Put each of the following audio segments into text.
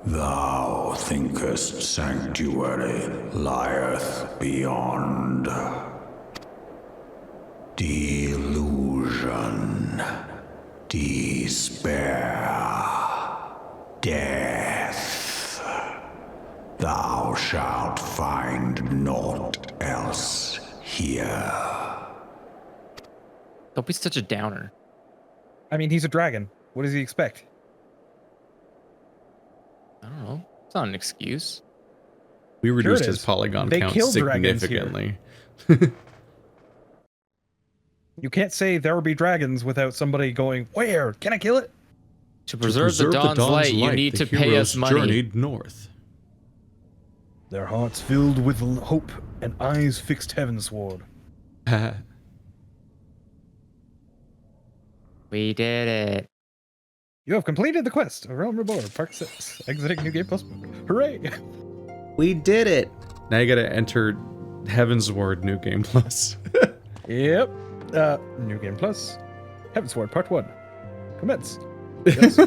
Thou thinkest sanctuary lieth beyond. Delusion, despair, death. Thou shalt find naught else here. Don't be such a downer. I mean, he's a dragon. What does he expect? I don't know. It's not an excuse. We reduced his is. polygon They count kill dragons significantly. You can't say there will be dragons without somebody going, where? Can I kill it? To preserve the dawn's light, you need to pay us money. Journeyed north. Their hearts filled with hope and eyes fixed heavensward. We did it. You have completed the quest. A realm reborn. Part 6. Exiting New Game Plus. Hooray! We did it. Now you gotta enter Heavensward New Game Plus. Yep. New Game Plus. Heavensward Part 1. Commence. Yes.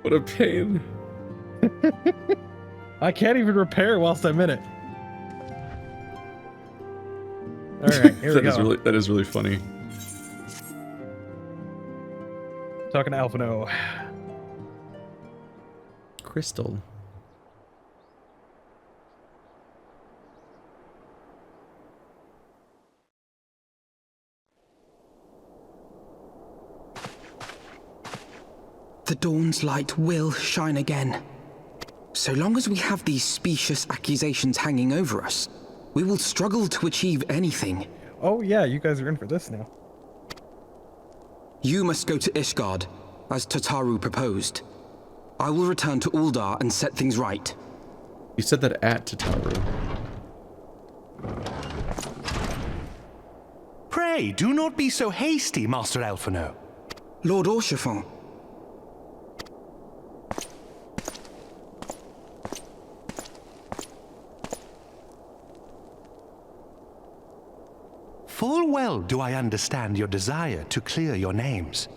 What a pain. I can't even repair whilst I'm in it. Alright, here we go. That is really funny. Talking to Alphino. Crystal. The dawn's light will shine again. So long as we have these specious accusations hanging over us, we will struggle to achieve anything. Oh yeah, you guys are in for this now. You must go to Ishgard, as Tataru proposed. I will return to Uldar and set things right. You said that at Tataru. Pray, do not be so hasty, Master Alphino. Lord Orchiffon. Full well do I understand your desire to clear your names.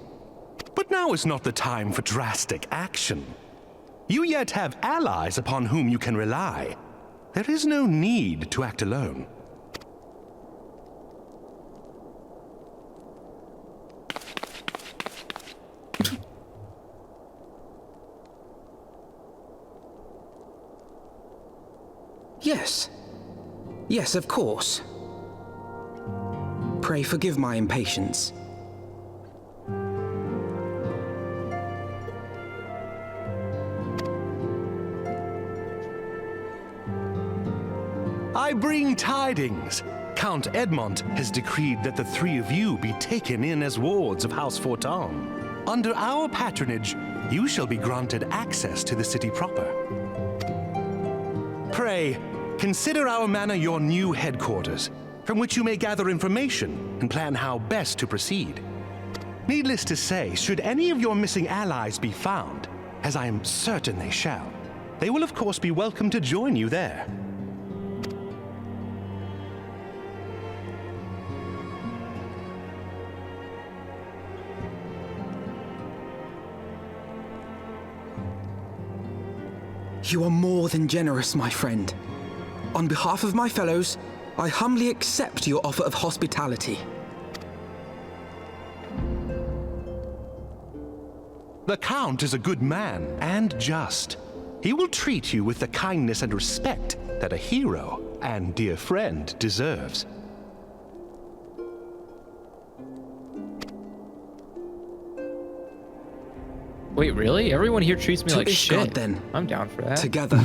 But now is not the time for drastic action. You yet have allies upon whom you can rely. There is no need to act alone. Yes. Yes, of course. Pray forgive my impatience. I bring tidings. Count Edmont has decreed that the three of you be taken in as wards of House Fortan. Under our patronage, you shall be granted access to the city proper. Pray, consider our manor your new headquarters, from which you may gather information and plan how best to proceed. Needless to say, should any of your missing allies be found, as I am certain they shall, they will of course be welcome to join you there. You are more than generous, my friend. On behalf of my fellows, I humbly accept your offer of hospitality. The Count is a good man and just. He will treat you with the kindness and respect that a hero and dear friend deserves. Wait, really? Everyone here treats me To like Ishgard, shit. then. I'm down for that. Together.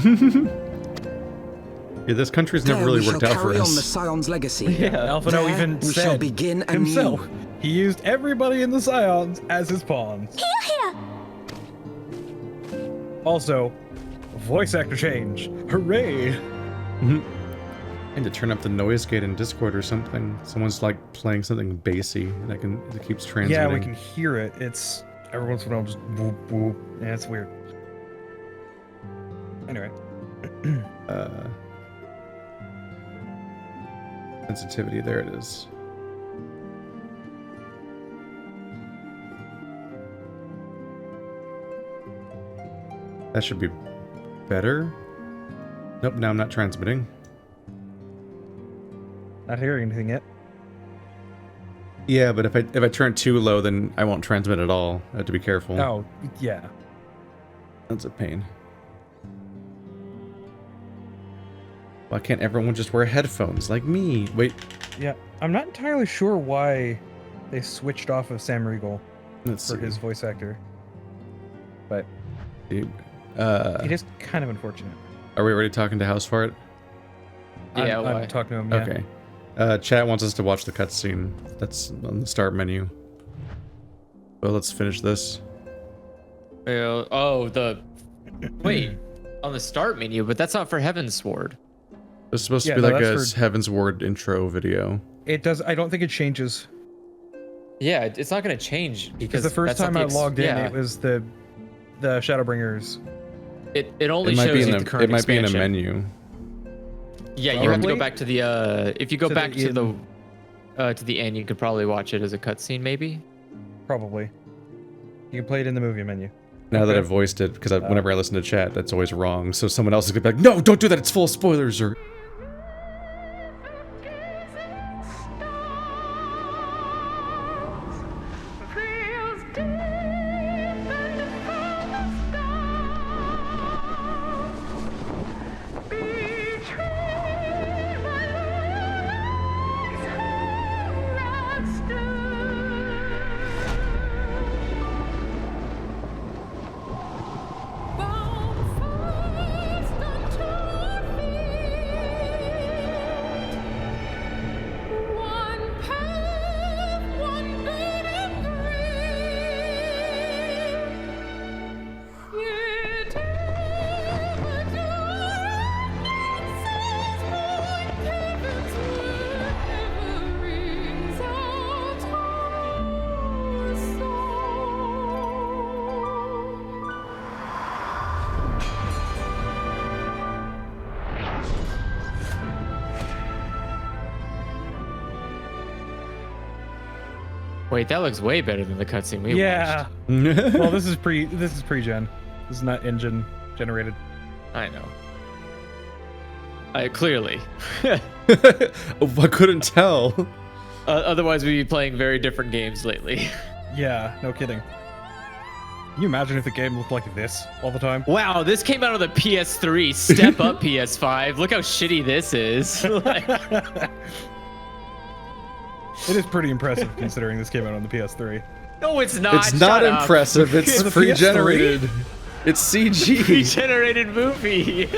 Yeah, this country's never There really we worked shall out for carry on the us. Scion's legacy. Yeah, Alphino There even we said shall begin himself. anew. He used everybody in the Scions as his pawns. Here! Also, voice actor change. Hooray! I need to turn up the noise gate in Discord or something. Someone's like playing something bassy that keeps transmitting. Yeah, we can hear it. It's every once in a while just whoop whoop. Yeah, it's weird. Anyway. Sensitivity, there it is. That should be better. Nope, now I'm not transmitting. Not hearing anything yet. Yeah, but if I turn it too low, then I won't transmit at all. I have to be careful. Oh, yeah. That's a pain. Why can't everyone just wear headphones like me? Wait. Yeah, I'm not entirely sure why they switched off of Sam Riegel Let's for see. his voice actor. But Dude, it is kind of unfortunate. are we already talking to Housefart? Yeah, I'm why? talking to him, yeah. Okay. Chat wants us to watch the cutscene. That's on the start menu. Well, let's finish this. Oh, wait, on the start menu, but that's not for Heavensward. It's supposed Yeah, to be no, like a that's for- Heavensward intro video. It does. I don't think it changes. Yeah, it's not going to change Because because the first that's not time I the logged in, yeah. it was the Shadowbringers. It only It might shows be in you a, the current it might be in a expansion. menu. Yeah, you have to Probably. go back to the if you go To back the to the end, you could probably watch it as a cutscene, maybe. Probably. You can play it in the movie menu. Now that Okay. I've voiced it, because whenever I listen to chat, that's always wrong. So someone else is gonna be like, "No, don't do that. It's full of spoilers." Or Wait, that looks way better than the cutscene we Yeah. watched. Well, this is pre-gen. This is not engine generated. I know. Clearly. oh, I couldn't tell. Otherwise, we'd be playing very different games lately. Yeah, no kidding. Can you imagine if the game looked like this all the time? Wow, this came out on the PS3. Step up, PS5. Look how shitty this is. Like, It is pretty impressive considering this came out on the PS3. no, it's not. It's not Shut up. impressive. It's For the pre-generated. It's CG. Pre-generated movie.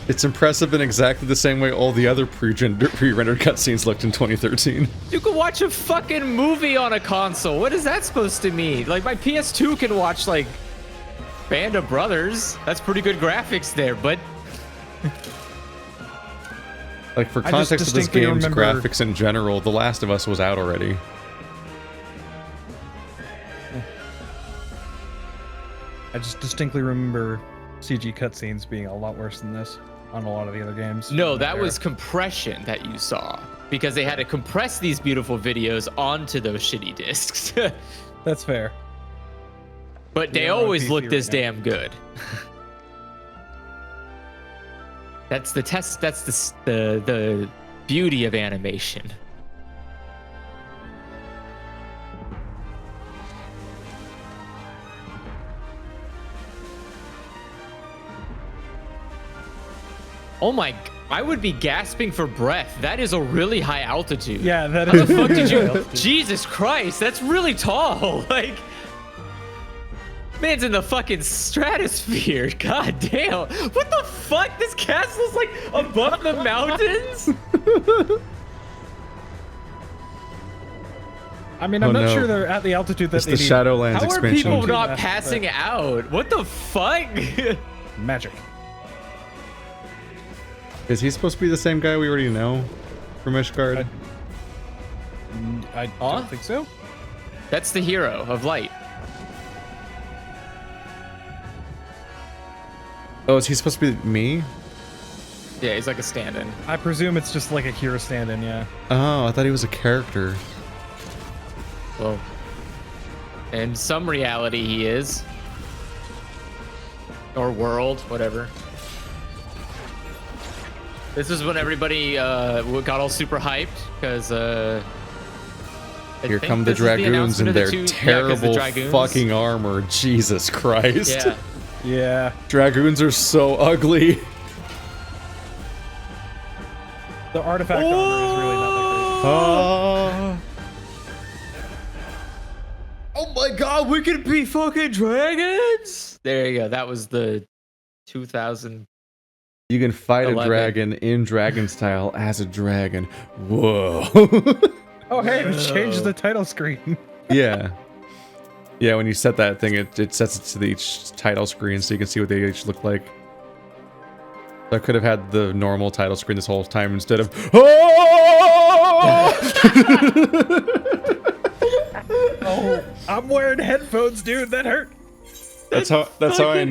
It's impressive in exactly the same way all the other pre-rendered cutscenes looked in 2013. You can watch a fucking movie on a console. What is that supposed to mean? Like, my PS2 can watch, like, Band of Brothers. That's pretty good graphics there, but Like, for I just context of this distinctly game's remember- graphics in general, The Last of Us was out already. I just distinctly remember CG cutscenes being a lot worse than this on a lot of the other games. no, that was compression that you saw. Because they had to compress these beautiful videos onto those shitty discs. That's fair. But they Yeah, we're on always PC look this right now. damn good. That's the test. That's the beauty of animation. Oh my! I would be gasping for breath. That is a really high altitude. Yeah, that How is. the fuck did you? Jesus Christ! That's really tall. Like. Man's in the fucking stratosphere. God damn. What the fuck? This castle's like above the mountains? I mean, I'm Oh, not no. sure they're at the altitude that It's they the need. Shadowlands How are expansion. people not Yeah, passing out? What the fuck? Magic. Is he supposed to be the same guy we already know from Ishgard? I Huh? don't think so. That's the hero of light. Oh, is he supposed to be me? Yeah, he's like a stand-in. I presume it's just like a hero stand-in, yeah. Oh, I thought he was a character. Well, In some reality, he is. Or world, whatever. This is when everybody got all super hyped because Here come the dragoons in their terrible fucking armor. Jesus Christ. Yeah. Yeah. Dragoons are so ugly. The artifact armor is really not that Oh my god, we could be fucking dragons! There you go. That was the 2000. You can fight 11. a dragon in dragon style as a dragon. Whoa. great. Oh, hey, it changed the title screen. Yeah. Yeah, when you set that thing, it sets it to each title screen so you can see what they each look like. I could have had the normal title screen this whole time instead of Oh, I'm wearing headphones, dude. That hurt. That's how I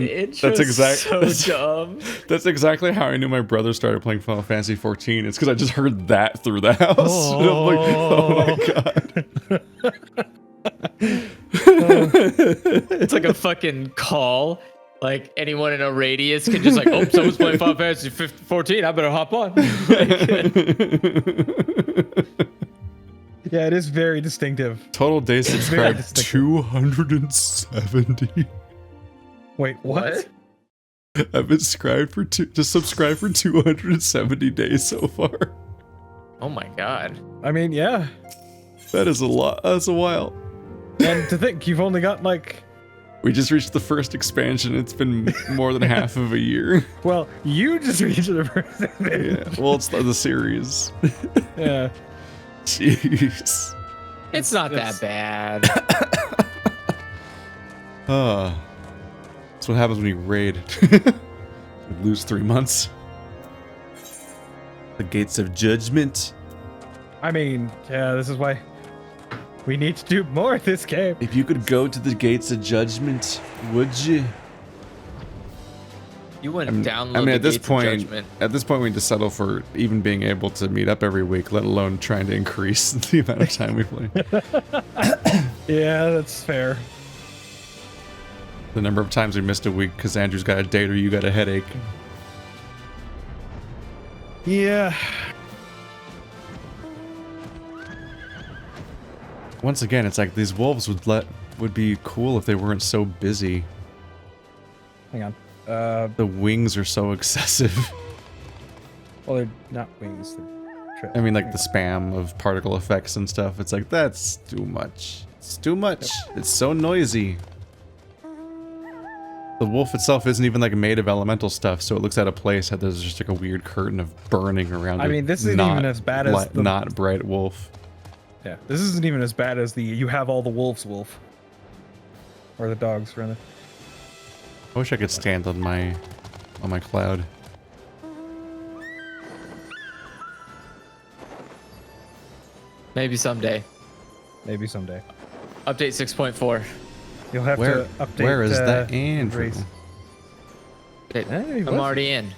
Dumb. that's exactly how I knew my brother started playing Final Fantasy XIV. It's because I just heard that through the house. And I'm like, oh my god. It's like a fucking call. Like anyone in a radius can just like, oh, someone's playing Final Fantasy 14. I better hop on. Yeah, it is very distinctive. Total days subscribed distinctive. 270. Wait, what? I've been subscribed for just subscribed for 270 days so far. Oh my god. I mean, yeah. That is a lot. That's a while. And to think, you've only got like... We just reached the first expansion. It's been more than half of a year. Well, you just reached the first thing. Yeah. Well, it's the series. Yeah. Jeez. It's not that bad. That's what happens when you raid. You lose 3 months. The gates of judgment. I mean, yeah, this is why we need to do more of this game. If you could go to the gates of judgment, would you? You wouldn't download I mean, the at this Gates of point, Judgment. we need to settle for even being able to meet up every week, let alone trying to increase the amount of time we play. Yeah, that's fair. The number of times we missed a week because Andrew's got a date or you got a headache. Yeah. Once again, it's like these wolves would be cool if they weren't so busy. Hang on. The wings are so excessive. Well, they're not wings. They're I mean, like the spam of particle effects and stuff. It's like, that's too much. It's too much. It's so noisy. The wolf itself isn't even like made of elemental stuff, so it looks out of place. How there's just like a weird curtain of burning around it. I mean, this isn't even as bad as the... not bright wolf. Yeah, this isn't even as bad as the you have all the wolves wolf. Or the dogs, rather. I wish I could stand on my cloud. Maybe someday. Maybe someday. Update 6.4. You'll have to update. Where is that Andrew? I'm already in.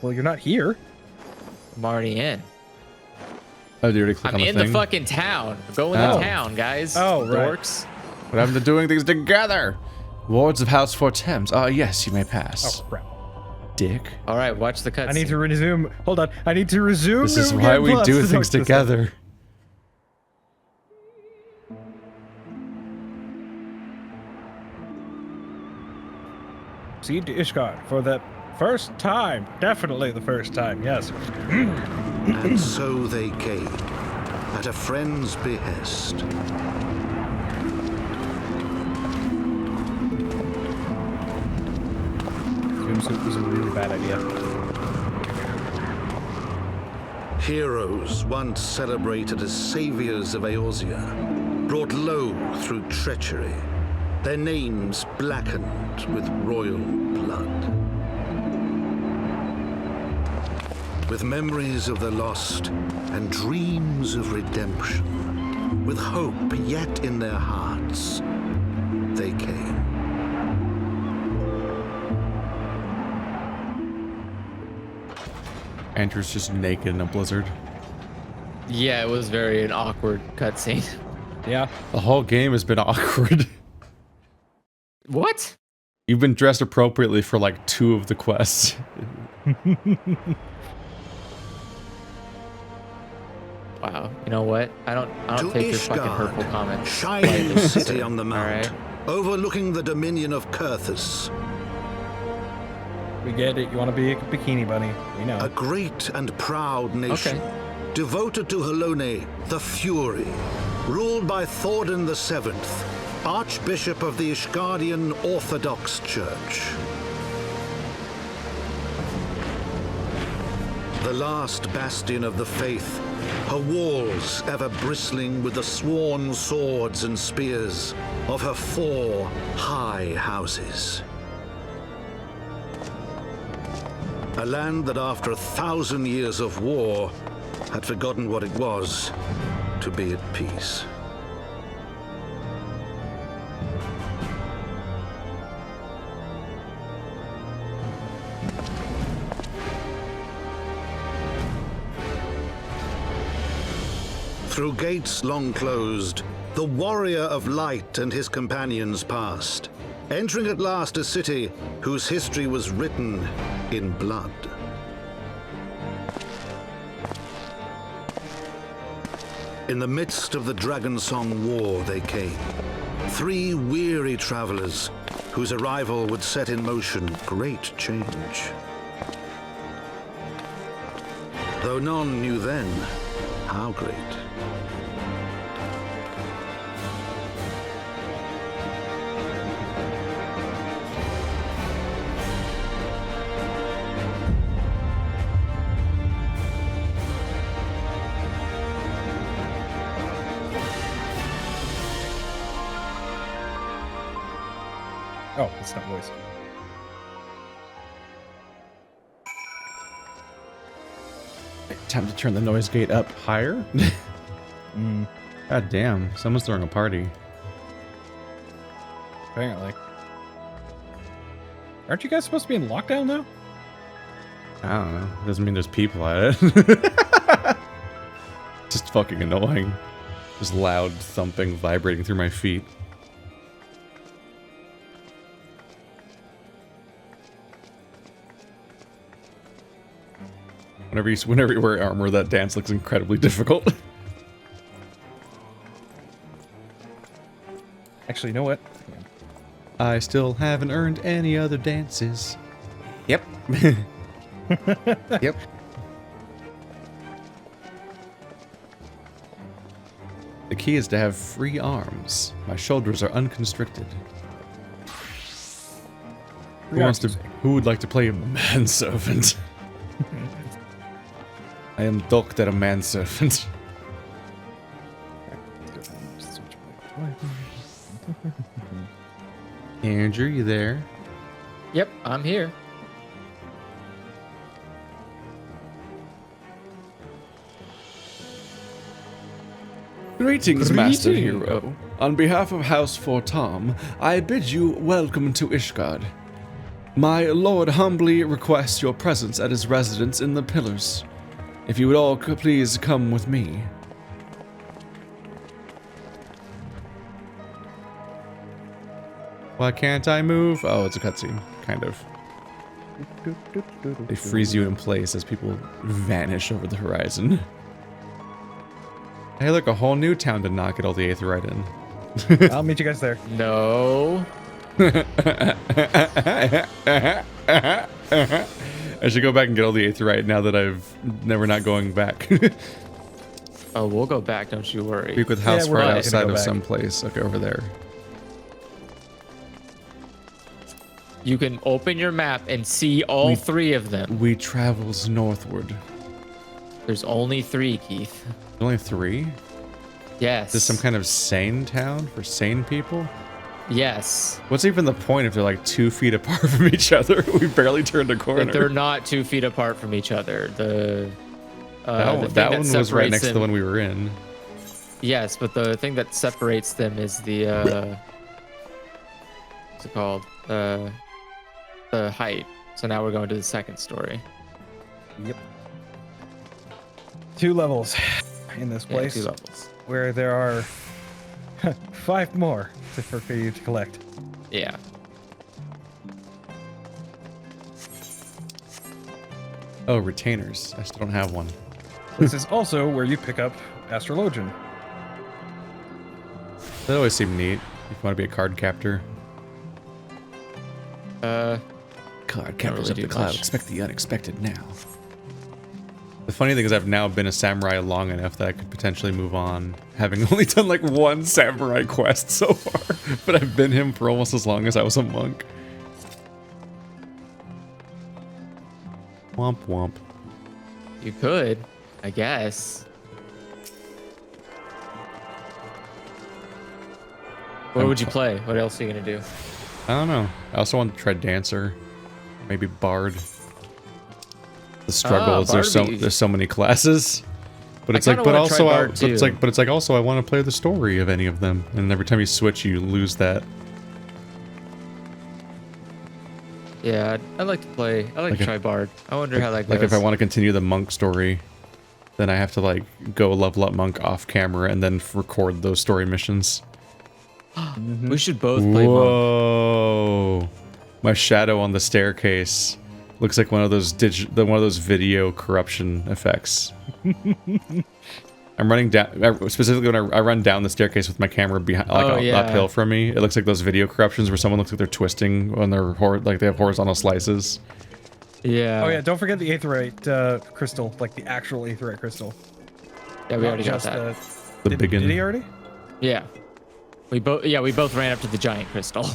Well, you're not here. I'm already in. Oh, did you already click I'm on the in thing? the fucking town. Go in the town, guys. Oh, right. Dorks. What happened to doing things together? Wards of House Four Thames. Yes, you may pass. Oh, crap. Dick. All right, watch the cutscene. I need to resume. Hold on. I need to resume. This is New why Game we Plus do to things talk this together. Proceed to Ishgard for the first time. Definitely the first time, yes. And so they came, at a friend's behest. Swimsuit was a really bad idea. Heroes once celebrated as saviors of Eorzea, brought low through treachery, their names blackened with royal blood. With memories of the lost and dreams of redemption, with hope yet in their hearts, they came. Andrew's just naked in a blizzard. Yeah, it was very an awkward cutscene. Yeah. The whole game has been awkward. What? You've been dressed appropriately for like 2 of the quests. Wow. You know what? I don't To take your fucking Ishgard, hurtful comments. shining city on the mount, Alright. overlooking the dominion of Kurthus. We get it. You want to be a bikini bunny. We know. A great and proud nation, Okay. devoted to Halone, the Fury, ruled by Thordan VII, Archbishop of the Ishgardian Orthodox Church. The last bastion of the faith, her walls ever bristling with the sworn swords and spears of her 4 high houses. A land that after 1,000 years of war had forgotten what it was to be at peace. Through gates long closed, the warrior of light and his companions passed, entering at last a city whose history was written in blood. In the midst of the Dragonsong War they came, 3 weary travelers whose arrival would set in motion great change. Though none knew then how great. Oh, it's not voice. Time to turn the noise gate up higher. God damn, someone's throwing a party. Apparently. Aren't you guys supposed to be in lockdown though? I don't know. Doesn't mean there's people at it. Just fucking annoying. Just loud thumping vibrating through my feet. Whenever you wear armor, that dance looks incredibly difficult. Actually, you know what? I still haven't earned any other dances. Yep. Yep. The key is to have free arms. My shoulders are unconstricted. Who would like to play a manservant? I am Dr. Manservant. Andrew, you there? Yep, I'm here. Greetings, Master Hero. On behalf of House Fortom, I bid you welcome to Ishgard. My lord humbly requests your presence at his residence in the Pillars. If you would all please come with me. Why can't I move? Oh, it's a cutscene, kind of. They freeze you in place as people vanish over the horizon. Hey, look, a whole new town to not get all the Aetheryte in. I'll meet you guys there. No. I should go back and get all the Aetheryte now that we're not going back. Oh, we'll go back, don't you worry. Speak with House we're right not gonna outside go of back. some place. Okay, over there. You can open your map and see all 3 of them. We travels northward. There's only 3, Keith. Only 3? Yes. Is this some kind of sane town for sane people? Yes. What's even the point if they're like 2 feet apart from each other? We barely turned a corner. But they're not 2 feet apart from each other. The that one was right separates next to the them- one we were in. Yes, but the thing that separates them is the what's it called? The height. So now we're going to the second story. Yep. 2 levels in this Yeah, place 2 levels. where there are 5 more for you to collect. Yeah. Oh, retainers. I still don't have one. This is also where you pick up Astrologian. That always seemed neat. If you want to be a card captor. Card captors really up do the cloud. much. Expect the unexpected now. The funny thing is I've now been a samurai long enough that I could potentially move on, having only done like 1 samurai quest so far. But I've been him for almost as long as I was a monk. Womp womp. You could, I guess. What would you play? What else are you gonna do? I don't know. I also want to try Dancer. Maybe Bard. The struggle is there's so many classes. But it's like but also it's like also I want to play the story of any of them. And every time you switch you lose that. Yeah, I'd like to play. I like to try Bard. I wonder how that goes. Like if I want to continue the monk story, then I have to like go level up monk off camera and then record those story missions. We should both play monk. Whoa! My shadow on the staircase looks like one of those video corruption effects. I'm running down specifically when I run down the staircase with my camera behind, like uphill from me. It looks like those video corruptions where someone looks like they're twisting on their like they have horizontal slices. Yeah. Oh yeah, don't forget the aetheryte crystal, like the actual aetheryte crystal. Yeah, we already got that. The big one. Did he already? Yeah. We both ran up to the giant crystal.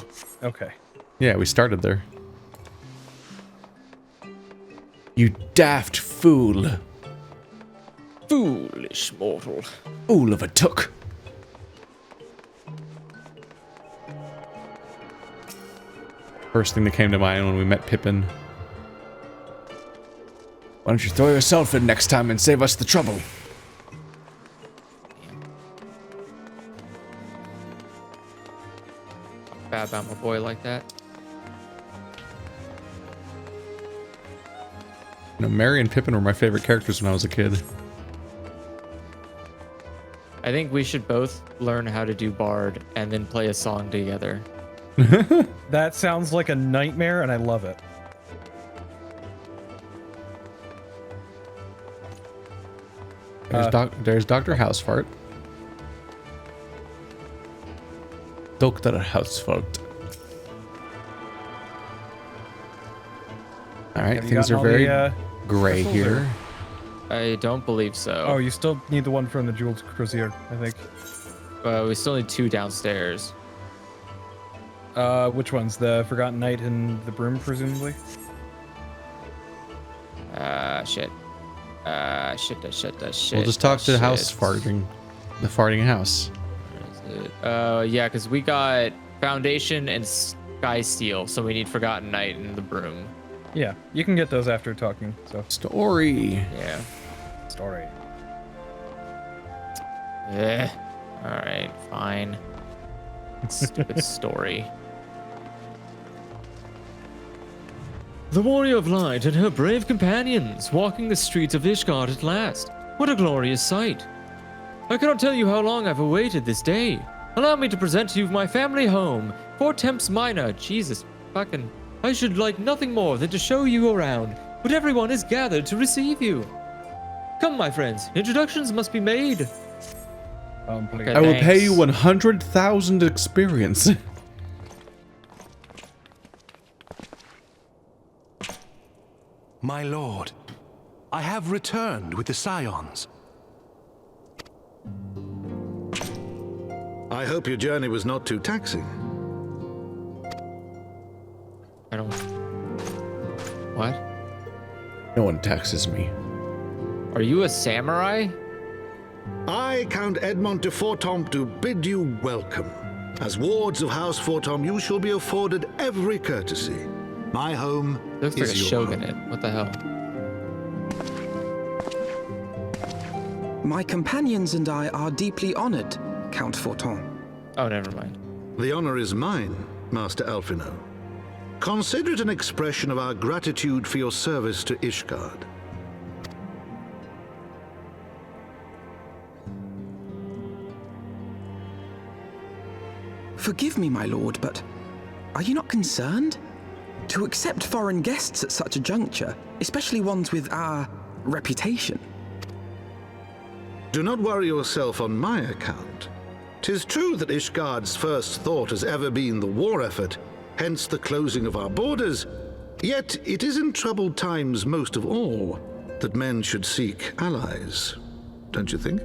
Okay. Yeah, we started there. You daft fool. Foolish mortal. Fool of a took. First thing that came to mind when we met Pippin. Why don't you throw yourself in next time and save us the trouble? Bad about my boy like that. You know, Merry and Pippin were my favorite characters when I was a kid. I think we should both learn how to do Bard and then play a song together. That sounds like a nightmare, and I love it. There's Dr. Housefart. Dr. Housefart. Alright, things are very gray here. I don't believe so. Oh, you still need the one from the Jeweled Crozier, I think. We still need 2 downstairs. Which ones? The Forgotten Knight and the Broom, presumably? Shit. Shit. We'll just talk to House Farting. The farting house. Yeah, because we got Foundation and Sky Steel, so we need Forgotten Knight and the Broom. Yeah, you can get those after talking, so. Story. Yeah. Story. Alright, fine. Stupid story. The Warrior of Light and her brave companions walking the streets of Ishgard at last. What a glorious sight. I cannot tell you how long I've awaited this day. Allow me to present to you my family home, Fort Temps Minor. Jesus fucking... I should like nothing more than to show you around, but everyone is gathered to receive you. Come, my friends, introductions must be made. I will pay you 100,000 experience. My lord, I have returned with the Scions. I hope your journey was not too taxing. I don't... What? No one taxes me. Are you a samurai? I, Count Edmond de Fortom, do bid you welcome. As wards of House Fortom, you shall be afforded every courtesy. My home Looks like a is your shogunate. home. What the hell? My companions and I are deeply honored, Count Forton. Oh, never mind. The honor is mine, Master Alphino. Consider it an expression of our gratitude for your service to Ishgard. Forgive me, my lord, but are you not concerned? To accept foreign guests at such a juncture, especially ones with our reputation. Do not worry yourself on my account. 'Tis true that Ishgard's first thought has ever been the war effort, hence the closing of our borders. Yet it is in troubled times most of all that men should seek allies, don't you think?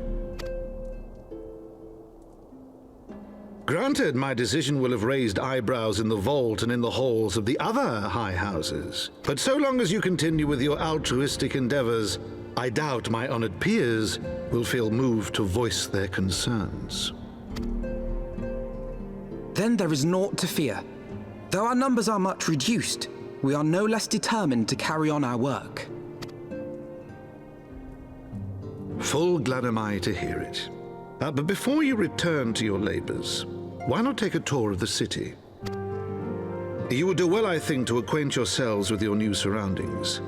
Granted, my decision will have raised eyebrows in the vault and in the halls of the other high houses. But so long as you continue with your altruistic endeavors, I doubt my honored peers will feel moved to voice their concerns. Then there is naught to fear. Though our numbers are much reduced, we are no less determined to carry on our work. Full glad am I to hear it. But before you return to your labors, why not take a tour of the city? You would do well, I think, to acquaint yourselves with your new surroundings.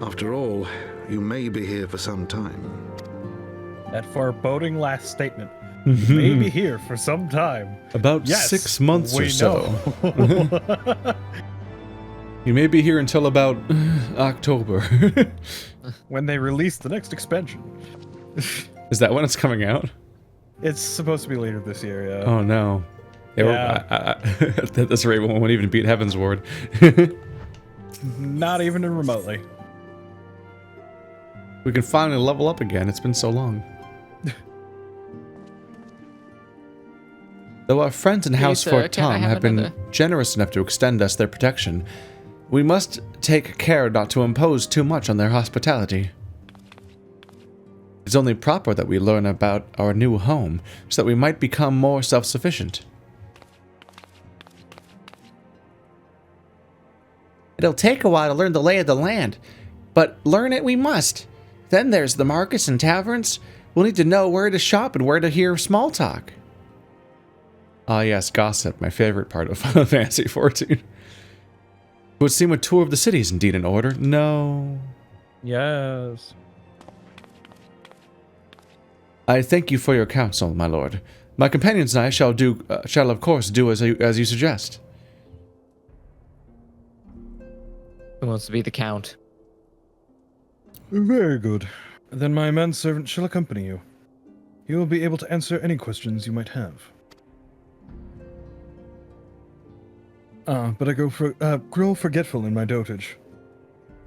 After all, you may be here for some time. That foreboding last statement. May be here for some time. About Yes, 6 months we or so. know. You may be here until about October. When they release the next expansion. Is that when it's coming out? It's supposed to be later this year, yeah. Oh no. Yeah. At this rate, we won't even beat Heavensward. Not even remotely. We can finally level up again. It's been so long. Though our friends in House sir, Fort can I Tom have have been another? generous enough to extend us their protection, we must take care not to impose too much on their hospitality. It's only proper that we learn about our new home, so that we might become more self-sufficient. It'll take a while to learn the lay of the land, but learn it we must. Then there's the markets and taverns. We'll need to know where to shop and where to hear small talk. Ah yes, gossip, my favorite part of Fantasy XIV. It would seem a tour of the city is indeed in order. No. Yes. I thank you for your counsel, my lord. My companions and I shall of course do as you suggest. Who wants to be the count? Very good. Then my manservant shall accompany you. He will be able to answer any questions you might have. But I grow forgetful in my dotage.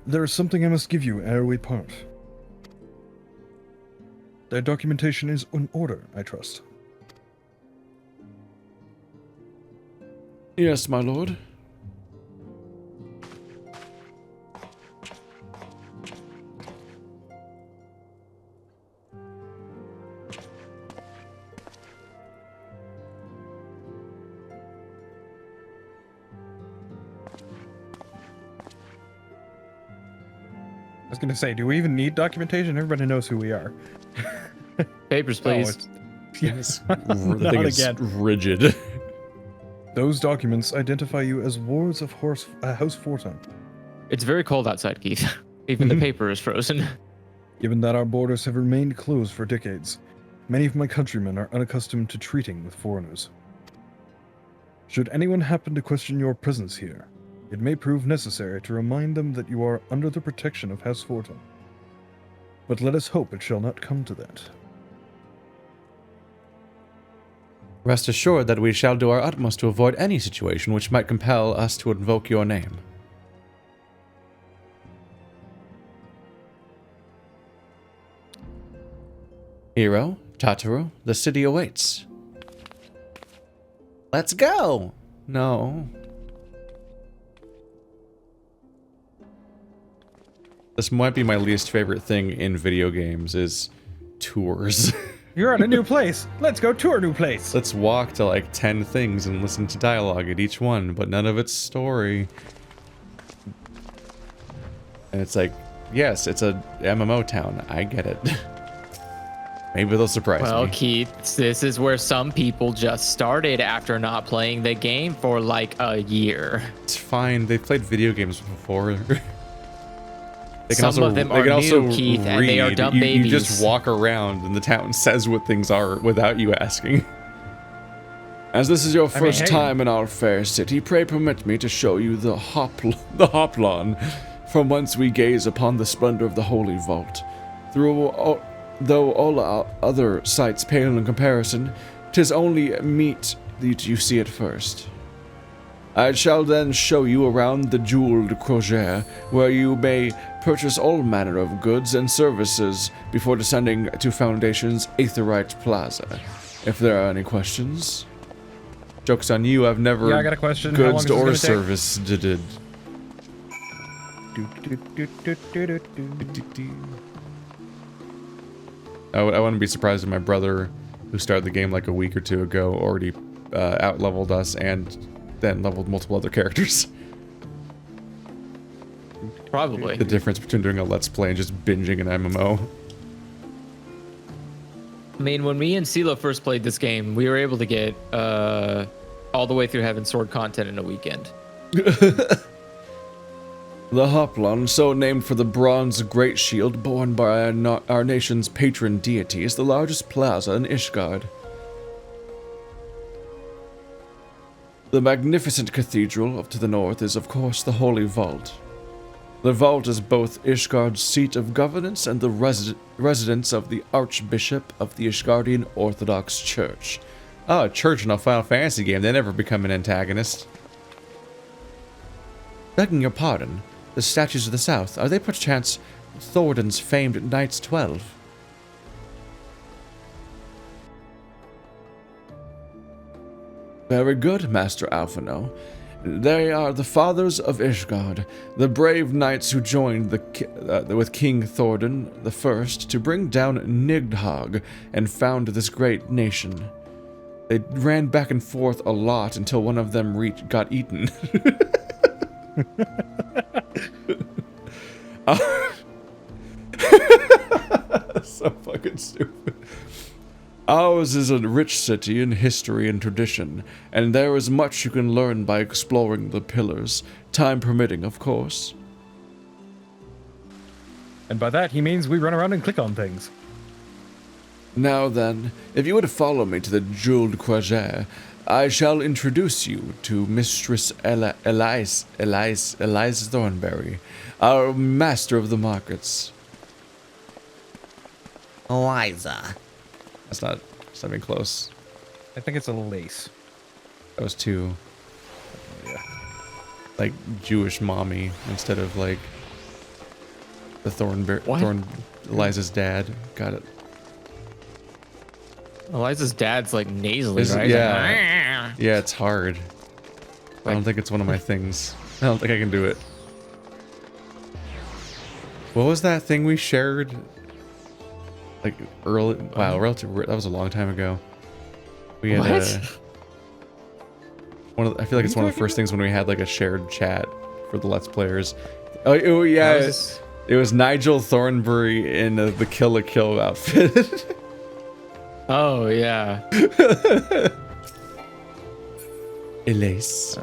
There is something I must give you ere we part. Their documentation is in order, I trust. Yes, my lord. I was going to say, do we even need documentation? Everybody knows who we are. Papers, please. Yes. The thing is rigid. Those documents identify you as wards of House Forton. It's very cold outside, Keith. Even the paper is frozen. Given that our borders have remained closed for decades, many of my countrymen are unaccustomed to treating with foreigners. Should anyone happen to question your presence here, it may prove necessary to remind them that you are under the protection of House Forton. But let us hope it shall not come to that. Rest assured that we shall do our utmost to avoid any situation which might compel us to invoke your name. Hero, Tataru, the city awaits. Let's go! No. This might be my least favorite thing in video games, is tours. You're at a new place. Let's go tour a new place. Let's walk to like 10 things and listen to dialogue at each one, but none of it's story. And it's like, yes, it's a MMO town. I get it. Maybe they'll surprise Well, me. Keith, this is where some people just started after not playing the game for like a year. It's fine. They've played video games before. Some of them are new, Keith, and they are dumb You babies. just walk around and the town says what things are without you asking. As this is your first hey. time in our fair city, pray permit me to show you the Hoplon, from whence we gaze upon the splendor of the Holy Vault. Though all our other sights pale in comparison, 'tis only meet that you see it first. I shall then show you around the jeweled crosier, where you may purchase all manner of goods and services before descending to Foundation's Aetherite Plaza. If there are any questions. Joke's on you, I've never Yeah, I got a question. How long goods is this or gonna take? service did. I wouldn't be surprised if my brother, who started the game like a week or two ago, already out-leveled us and then leveled multiple other characters. Probably. The difference between doing a Let's Play and just binging an MMO. I mean, when me and CeeLo first played this game, we were able to get all the way through Heavensward content in a weekend. The Hoplon, so named for the bronze great shield borne by our nation's patron deity, is the largest plaza in Ishgard. The magnificent cathedral to the north is, of course, the Holy Vault. The vault is both Ishgard's seat of governance and the residence of the Archbishop of the Ishgardian Orthodox Church. Oh, a church in a Final Fantasy game, they never become an antagonist. Begging your pardon, the statues of the south, are they perchance Thordan's famed Knights 12? Very good, Master Alphino. They are the fathers of Ishgard, the brave knights who joined with King Thordan I to bring down Nidhogg and found this great nation. They ran back and forth a lot until one of them got eaten. So fucking stupid. Ours is a rich city in history and tradition, and there is much you can learn by exploring the pillars, time permitting, of course. And by that, he means we run around and click on things. Now then, if you would follow me to the jeweled croisier, I shall introduce you to Mistress Eliza Thornberry, our master of the markets. Eliza. That's not even close. I think it's a lace. That was too, like, Jewish mommy instead of, like, the Eliza's dad. Got it. Eliza's dad's like nasally, Is it- right? yeah. Like, Yeah, it's hard. I don't think it's one of my things. I don't think I can do it. What was that thing we shared? Like early, wow, relatively. That was a long time ago. We had I feel like it's one of the first things when we had like a shared chat for the Let's Players. Oh yeah, it was Nigel Thornberry in the Kill la Kill outfit. Oh yeah. Elise.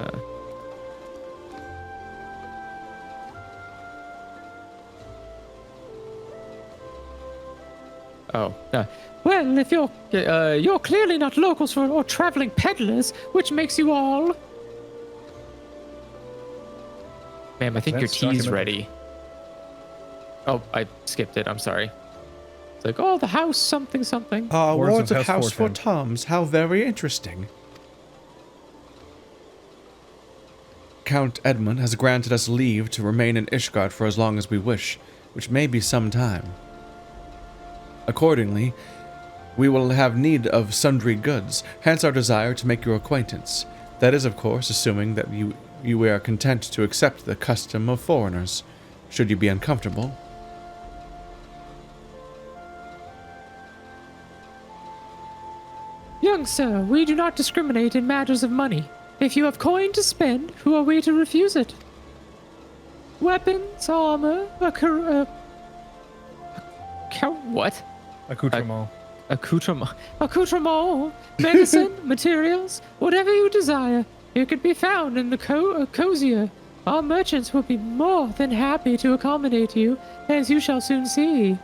Well, if you're clearly not locals or traveling peddlers, which makes you all. Ma'am, I think your That's talking tea's about- ready. Oh, I skipped it. I'm sorry. It's like, oh, the house something something. Wards of House House for Fortin. Toms. How very interesting. Count Edmund has granted us leave to remain in Ishgard for as long as we wish, which may be some time. Accordingly, we will have need of sundry goods, hence our desire to make your acquaintance. That is, of course, assuming that you are content to accept the custom of foreigners. Should you be uncomfortable, Young sir, we do not discriminate in matters of money. If you have coin to spend, who are we to refuse it? Weapons, armor, what? Accoutrement. Accoutrement, medicine, materials, whatever you desire, it could be found in the cozier. Our merchants will be more than happy to accommodate you, as you shall soon see.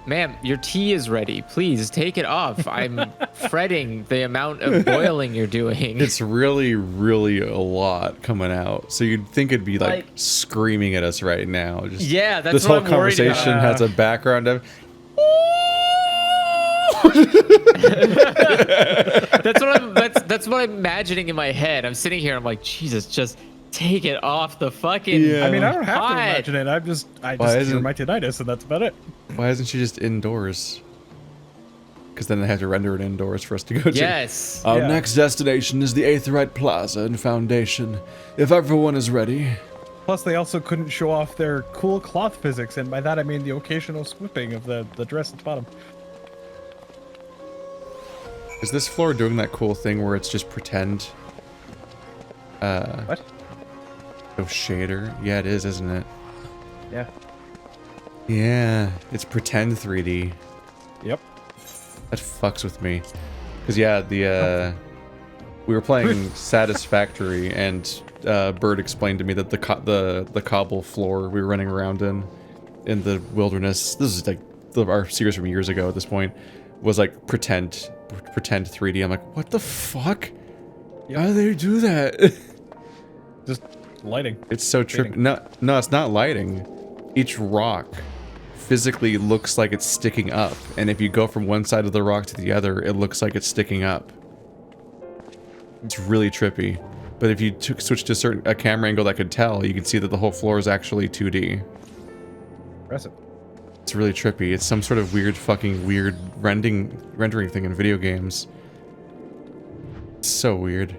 Ma'am, your tea is ready. Please take it off. I'm fretting the amount of boiling you're doing. It's really, really a lot coming out. So you'd think it'd be like screaming at us right now. Just, yeah, that's this what whole I'm worried about. conversation has a background of. That's what I'm imagining in my head. I'm sitting here. I'm like, Jesus, just take it off the fucking. Yeah. I mean, I don't have pot. to imagine it. I just hear my tinnitus, and that's about it. Why isn't she just indoors? Because then they have to render it indoors for us to go to. Yes. Our next destination is the Aetheryte Plaza and Foundation. If everyone is ready. Plus, they also couldn't show off their cool cloth physics, and by that I mean the occasional squipping of the dress at the bottom. Is this floor doing that cool thing where it's just pretend? What? No shader? Yeah, it is, isn't it? Yeah. Yeah, it's pretend 3D. Yep. That fucks with me. Because, yeah, we were playing Satisfactory, and Bird explained to me that the cobble floor we were running around in the wilderness, this is like our series from years ago at this point, was like pretend 3D. I'm like, what the fuck? How do they do that? Just lighting. It's so trippy. No, it's not lighting. Each rock physically looks like it's sticking up, and if you go from one side of the rock to the other, it looks like it's sticking up. It's really trippy. But if you switch to a camera angle that could tell, you can see that the whole floor is actually 2D. Impressive. It's really trippy. It's some sort of weird rendering thing in video games. It's so weird.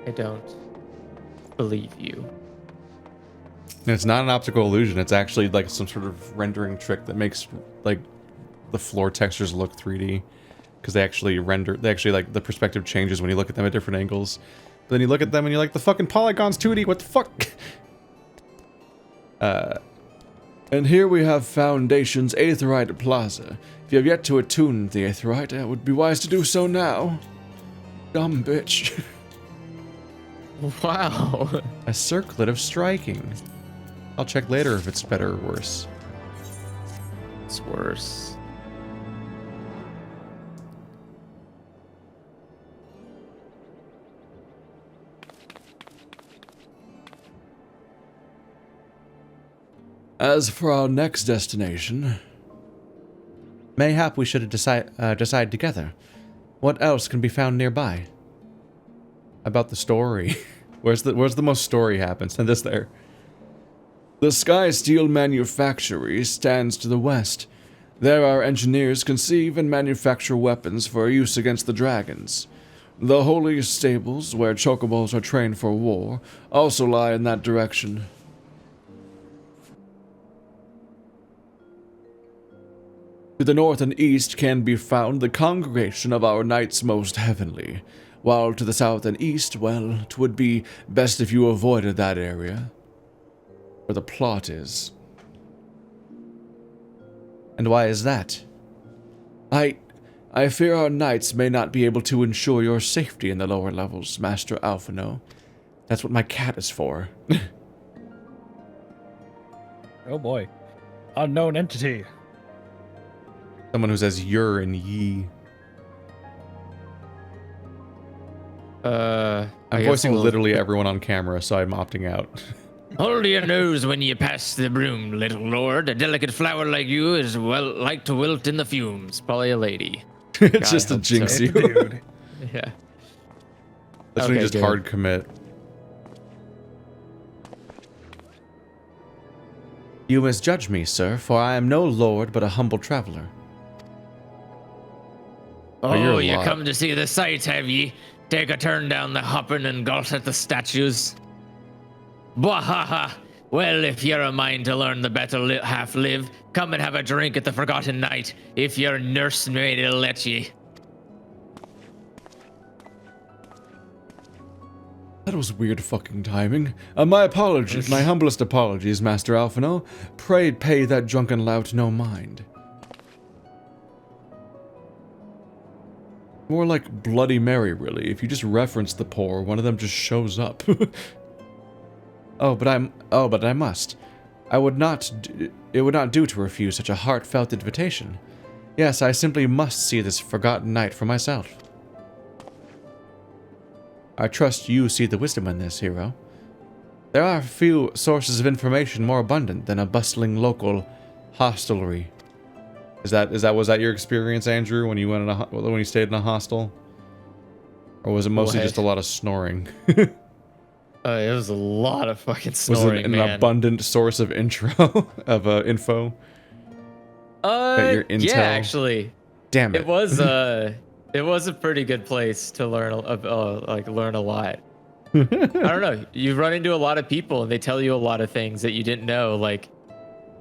I don't believe you. And it's not an optical illusion. It's actually like some sort of rendering trick that makes like the floor textures look 3D, because they actually like the perspective changes when you look at them at different angles. But then you look at them and you're like, the fucking polygon's 2D. What the fuck? And here we have Foundation's Aetheryte Plaza. If you have yet to attune the Aetheryte, it would be wise to do so now. Dumb bitch. Wow. A circlet of striking. I'll check later if it's better or worse. It's worse. As for our next destination, mayhap we should decide together. What else can be found nearby? About the story. Where's the most story happen? Send us there. The Sky Steel Manufactory stands to the west. There our engineers conceive and manufacture weapons for use against the dragons. The holy stables, where chocobos are trained for war, also lie in that direction. To the north and east can be found the congregation of our knights most heavenly, while to the south and east, well, 'twould be best if you avoided that area, where the plot is. And why is that? I fear our knights may not be able to ensure your safety in the lower levels, Master Alphino. That's what my cat is for. Oh boy. Unknown entity. Someone who says "your" and "ye." I'm voicing literally everyone on camera, so I'm opting out. Hold your nose when you pass the broom, little lord. A delicate flower like you is like to wilt in the fumes. Probably a lady. It's just to jinx so. you. Dude. Yeah. That's when you Okay, just good. hard commit. You misjudge me, sir, for I am no lord but a humble traveler. you're Oh, a you lot. come to see the sights, have ye? Take a turn down the hoppin' and gulp at the statues. Bwahaha! Well, if you're a mind to learn the better half live, come and have a drink at the Forgotten Knight, if your nursemaid'll let ye. That was weird fucking timing. My apologies, my humblest apologies, Master Alphino. Pray pay that drunken lout no mind. More like Bloody Mary, really. If you just reference the poor, one of them just shows up. Oh, but I must. It would not do to refuse such a heartfelt invitation. Yes, I simply must see this forgotten knight for myself. I trust you see the wisdom in this, hero. There are few sources of information more abundant than a bustling local hostelry. Was that your experience, Andrew, when you when you stayed in a hostel? Or was it mostly just a lot of snoring? It was a lot of fucking snoring, was it an abundant source of info? Your intel? Yeah, actually. Damn it. It was a pretty good place to learn learn a lot. I don't know. You run into a lot of people and they tell you a lot of things that you didn't know. Like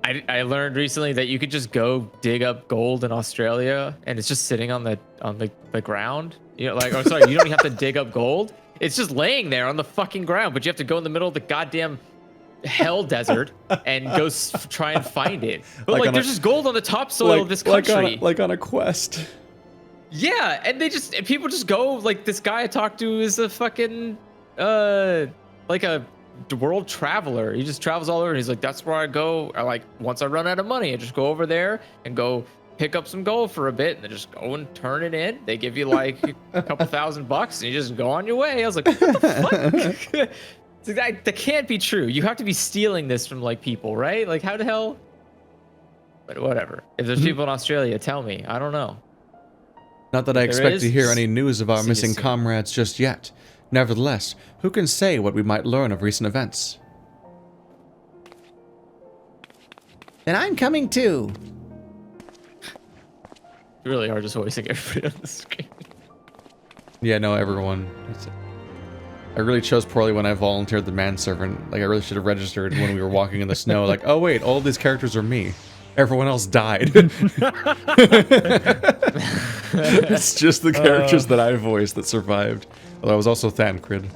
I learned recently that you could just go dig up gold in Australia and it's just sitting on the ground. You know, like, oh sorry, you don't have to dig up gold. It's just laying there on the fucking ground, but you have to go in the middle of the goddamn hell desert and go try and find it. But like there's just gold on the topsoil of this country. Like on a quest. Yeah, and people just go, like this guy I talked to is a fucking like a world traveler. He just travels all over and he's like, that's where I go. Once I run out of money, I just go over there and go pick up some gold for a bit and then just go and turn it in. They give you like a couple $1,000 and you just go on your way. I was like, what the fuck? It's like, that can't be true. You have to be stealing this from like people, right? Like how the hell? But whatever. If there's people in Australia, tell me. I don't know. Not that I expect to hear any news of our missing comrades just yet. Nevertheless, who can say what we might learn of recent events? Then I'm coming too. You really are just voicing everybody on the screen. Yeah, no, everyone. I really chose poorly when I volunteered the manservant. Like, I really should have registered when we were walking in the snow. Like, oh wait, all these characters are me. Everyone else died. It's just the characters that I voiced that survived. Although I was also Thancred.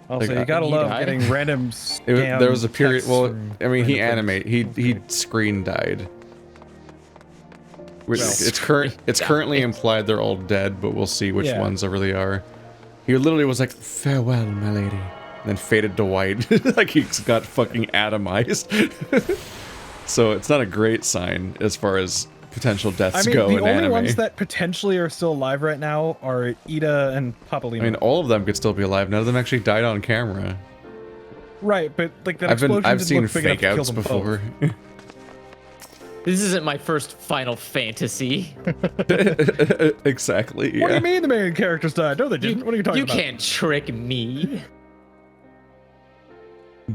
Also, you gotta love getting random there was a period. Well, I mean, he screen died. It's currently implied they're all dead, but we'll see which ones there really are. He literally was like, "Farewell, my lady," and then faded to white, like he got fucking atomized. So it's not a great sign as far as potential deaths go in anime. The only ones that potentially are still alive right now are Ida and Papalina. I mean, all of them could still be alive. None of them actually died on camera. Right, but like that explosion I've didn't seen look big enough fake to kill outs them before. This isn't my first Final Fantasy. Exactly. Yeah. What do you mean the main characters died? No, they didn't. What are you talking about? You can't trick me.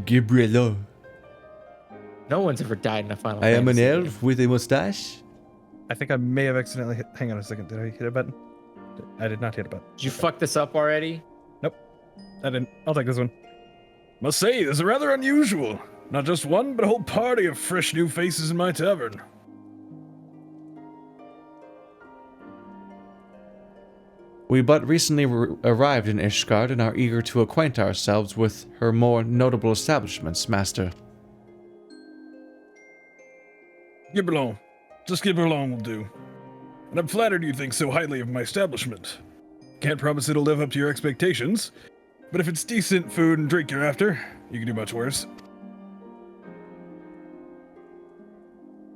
Gabriella. No one's ever died in a Final I am Fantasy. an elf with a mustache. I think I may have accidentally hit. Hang on a second. Did I hit a button? I did not hit a button. Did you fuck this up already? Nope. I didn't. I'll take this one. Must say, this is rather unusual. Not just one, but a whole party of fresh new faces in my tavern. We but recently arrived in Ishgard and are eager to acquaint ourselves with her more notable establishments, Master. Gibberlon. Just Gibberlon will do. And I'm flattered you think so highly of my establishment. Can't promise it'll live up to your expectations, but if it's decent food and drink you're after, you can do much worse.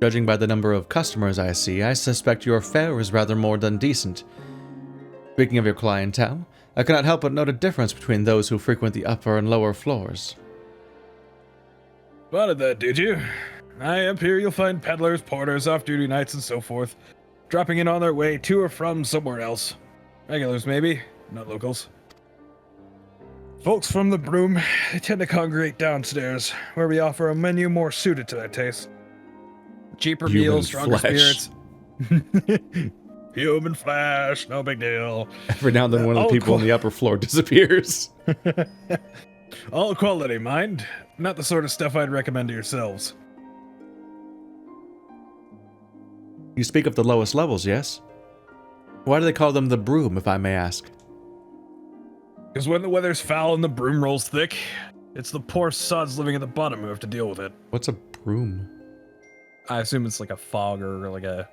Judging by the number of customers I see, I suspect your fare is rather more than decent. Speaking of your clientele, I cannot help but note a difference between those who frequent the upper and lower floors. Spotted that, did you? Aye, up here you'll find peddlers, porters, off-duty knights, and so forth, dropping in on their way to or from somewhere else. Regulars, maybe, not locals. Folks from the Broom, they tend to congregate downstairs, where we offer a menu more suited to their taste. Cheaper meals, stronger spirits. Human flesh, no big deal. Every now and then one of the people on the upper floor disappears. All quality, mind. Not the sort of stuff I'd recommend to yourselves. You speak of the lowest levels, yes? Why do they call them the Broom, if I may ask? Because when the weather's foul and the broom rolls thick, it's the poor sods living at the bottom who have to deal with it. What's a broom? I assume it's like a fog or like a...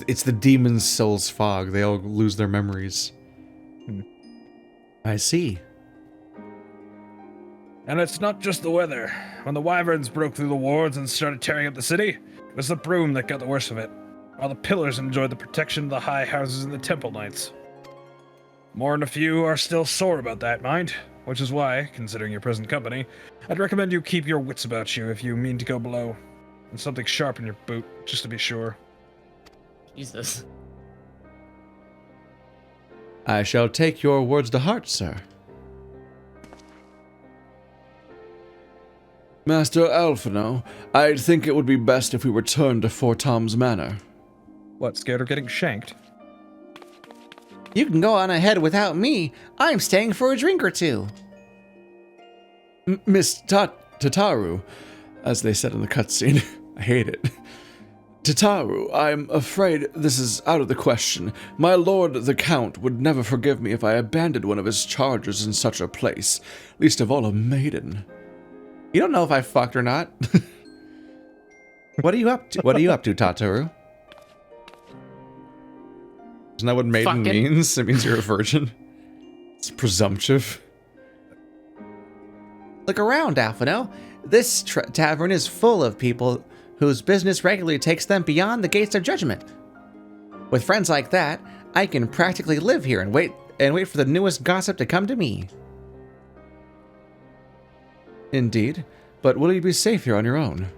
It's the demon's soul's fog. They all lose their memories. I see. And it's not just the weather. When the wyverns broke through the wards and started tearing up the city, it was the broom that got the worst of it, while the pillars enjoyed the protection of the high houses and the temple knights. More than a few are still sore about that, mind, which is why, considering your present company, I'd recommend you keep your wits about you if you mean to go below, and something sharp in your boot, just to be sure. Jesus. I shall take your words to heart, sir. Master Alphino, I think it would be best if we returned to Fort Tom's Manor. What, scared of getting shanked? You can go on ahead without me. I'm staying for a drink or two. Miss Tataru, as they said in the cutscene. I hate it. Tataru, I'm afraid this is out of the question. My lord the Count would never forgive me if I abandoned one of his charges in such a place, least of all a maiden. You don't know if I fucked or not. What are you up to? What are you up to, Tataru? Isn't that what maiden means? It means you're a virgin. It's presumptive. Look around, Alphino. This tavern is full of people whose business regularly takes them beyond the gates of judgment. With friends like that, I can practically live here and wait for the newest gossip to come to me. Indeed, but will you be safe here on your own?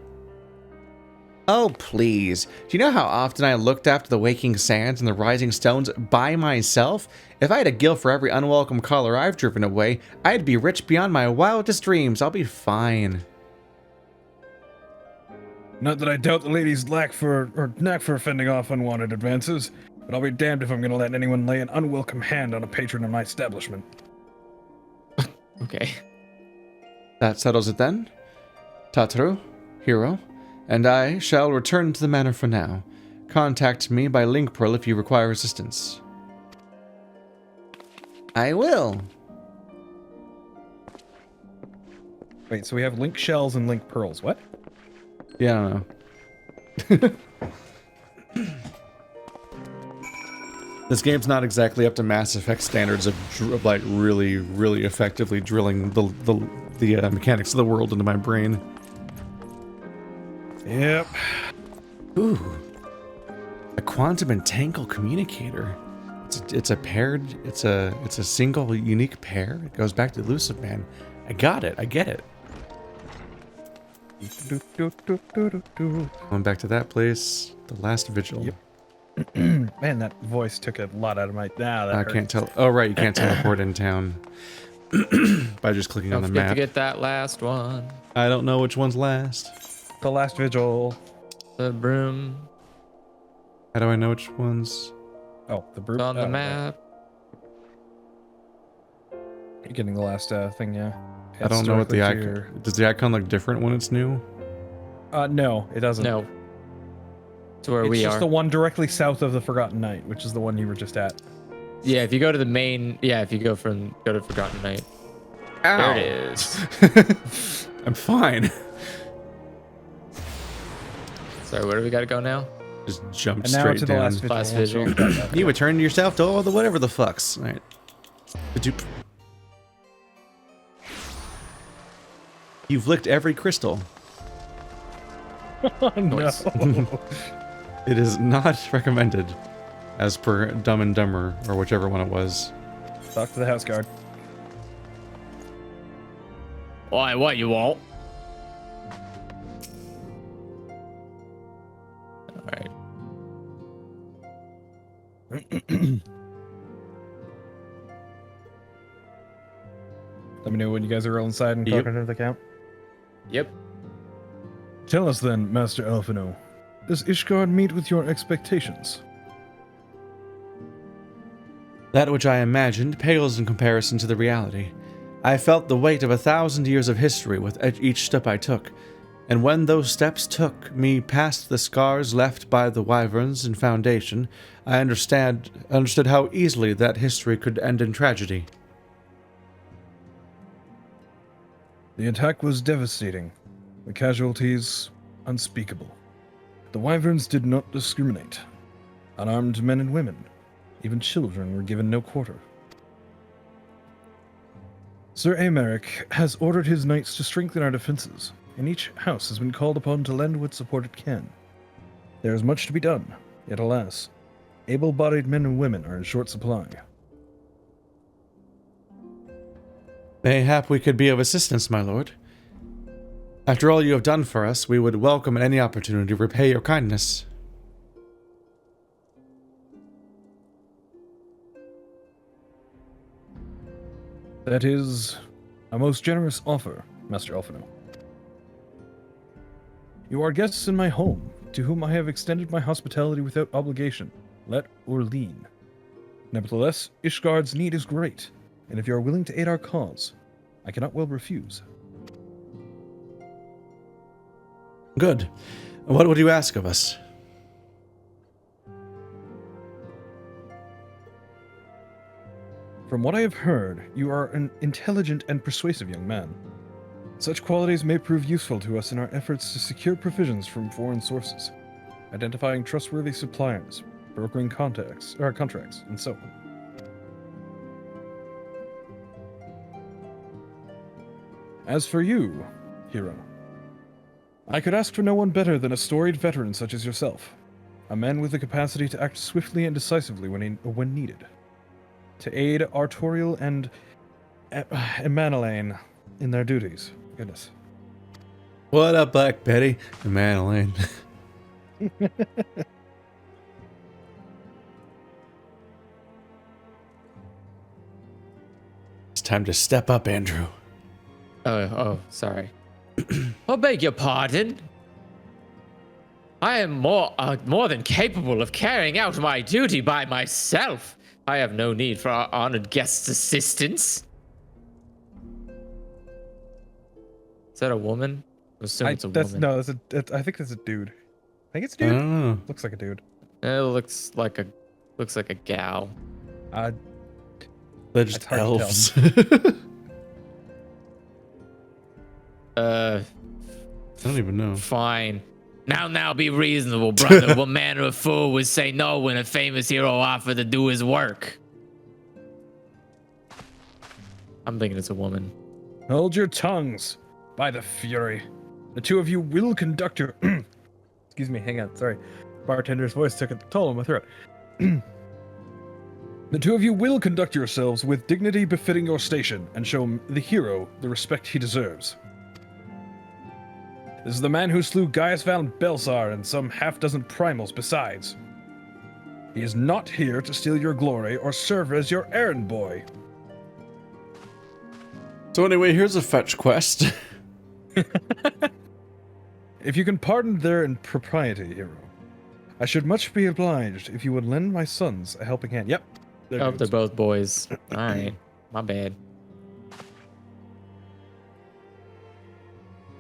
Oh, please. Do you know how often I looked after the waking sands and the rising stones by myself? If I had a gill for every unwelcome caller I've driven away, I'd be rich beyond my wildest dreams. I'll be fine. Not that I doubt the lady's knack for fending off unwanted advances, but I'll be damned if I'm going to let anyone lay an unwelcome hand on a patron in my establishment. Okay. That settles it then. Tataru, Hero, and I shall return to the manor for now. Contact me by link pearl if you require assistance. I will. Wait, so we have link shells and link pearls. What? Yeah, I don't know. This game's not exactly up to Mass Effect standards of like really, really effectively drilling the mechanics of the world into my brain. Yep. Ooh, a quantum entangle communicator. It's a paired. It's a single unique pair. It goes back to Elusive Man. I got it. I get it. Going back to that place. The last vigil. Yep. Man, that voice took a lot out of my. I can't tell. Oh right, you can't teleport in town by just clicking on the map. To get that last one. I don't know which one's last. The last vigil. The broom. How do I know which one's? Oh, the broom On the map. You're getting the last thing, yeah. I don't know what the icon. Your... Does the icon look different when it's new? No, it doesn't. No. To where we are. It's just the one directly south of the Forgotten Night, which is the one you were just at. Yeah, if you go to the main, if you go to Forgotten Night. Ow. There it is. I'm fine. Sorry, where do we gotta go now? Just jump And now straight to the down. last vigil. You returned yourself to all the whatever the fucks. All right. You've licked every crystal. Oh, no. It is not recommended, as per Dumb and Dumber, or whichever one it was. Talk to the house guard. Why, what you want? Alright. Let me know when you guys are all inside and Yep. talking to the count. Yep. Tell us then, Master Alphino. Does Ishgard meet with your expectations? That which I imagined pales in comparison to the reality. I felt the weight of 1,000 years of history with each step I took, and when those steps took me past the scars left by the wyverns and Foundation, I understood how easily that history could end in tragedy. The attack was devastating. The casualties, unspeakable. The wyverns did not discriminate. Unarmed men and women, even children, were given no quarter. Sir Americ has ordered his knights to strengthen our defenses, and each house has been called upon to lend what support it can. There is much to be done, yet alas, able-bodied men and women are in short supply. Mayhap we could be of assistance, my lord. After all you have done for us, we would welcome any opportunity to repay your kindness. That is a most generous offer, Master Alphino. You are guests in my home, to whom I have extended my hospitality without obligation, let or lien. Nevertheless, Ishgard's need is great, and if you are willing to aid our cause, I cannot well refuse. Good. What would you ask of us? From what I have heard, you are an intelligent and persuasive young man. Such qualities may prove useful to us in our efforts to secure provisions from foreign sources, identifying trustworthy suppliers, brokering contracts, and so on. As for you, hero, I could ask for no one better than a storied veteran such as yourself, a man with the capacity to act swiftly and decisively when needed, to aid Artorial and Manalaine in their duties. Goodness. What up, Black Betty and Manalaine? It's time to step up, Andrew. Oh, sorry. I beg your pardon. I am more than capable of carrying out my duty by myself. I have no need for our honored guest's assistance. Is that a woman? I assume it's a woman. No, I think that's a dude. I think it's a dude. I don't know. Looks like a dude. It looks like a gal. They're just elves. I don't even know. Fine. Now be reasonable, brother. What manner of fool would say no when a famous hero offered to do his work? I'm thinking it's a woman. Hold your tongues, by the fury. The two of you will conduct your... Excuse me, hang on, sorry. Bartender's voice took a toll on my throat. The two of you will conduct yourselves with dignity befitting your station and show the hero the respect he deserves. This is the man who slew Gaius Van Belsar and some half-dozen primals besides. He is not here to steal your glory or serve as your errand boy. So anyway, here's a fetch quest. If you can pardon their impropriety, hero, I should much be obliged if you would lend my sons a helping hand. Yep. They're both boys. Alright. My bad.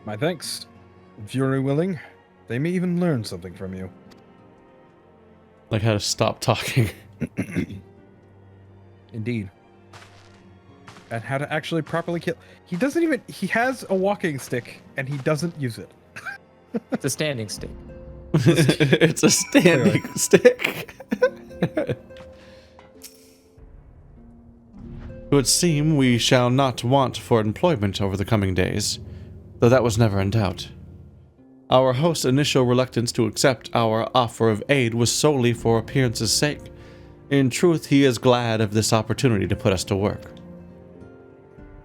My thanks. If you're willing, they may even learn something from you. Like how to stop talking. Indeed. And how to actually properly kill. He has a walking stick, and he doesn't use it. It's a standing stick. It's a standing stick. It would seem we shall not want for employment over the coming days, though that was never in doubt. Our host's initial reluctance to accept our offer of aid was solely for appearance's sake. In truth, he is glad of this opportunity to put us to work.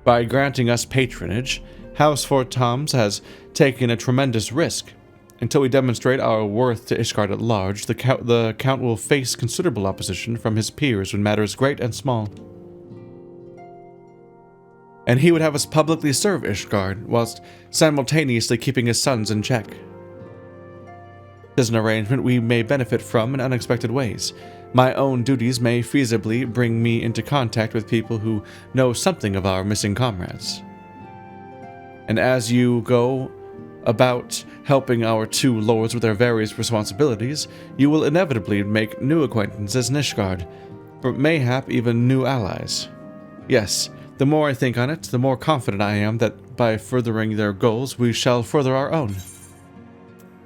By granting us patronage, House Fort Toms has taken a tremendous risk. Until we demonstrate our worth to Ishgard at large, the Count will face considerable opposition from his peers in matters great and small. And he would have us publicly serve Ishgard, whilst simultaneously keeping his sons in check. This is an arrangement we may benefit from in unexpected ways. My own duties may feasibly bring me into contact with people who know something of our missing comrades. And as you go about helping our two lords with their various responsibilities, you will inevitably make new acquaintances in Ishgard, or mayhap even new allies. Yes, the more I think on it, the more confident I am that by furthering their goals, we shall further our own.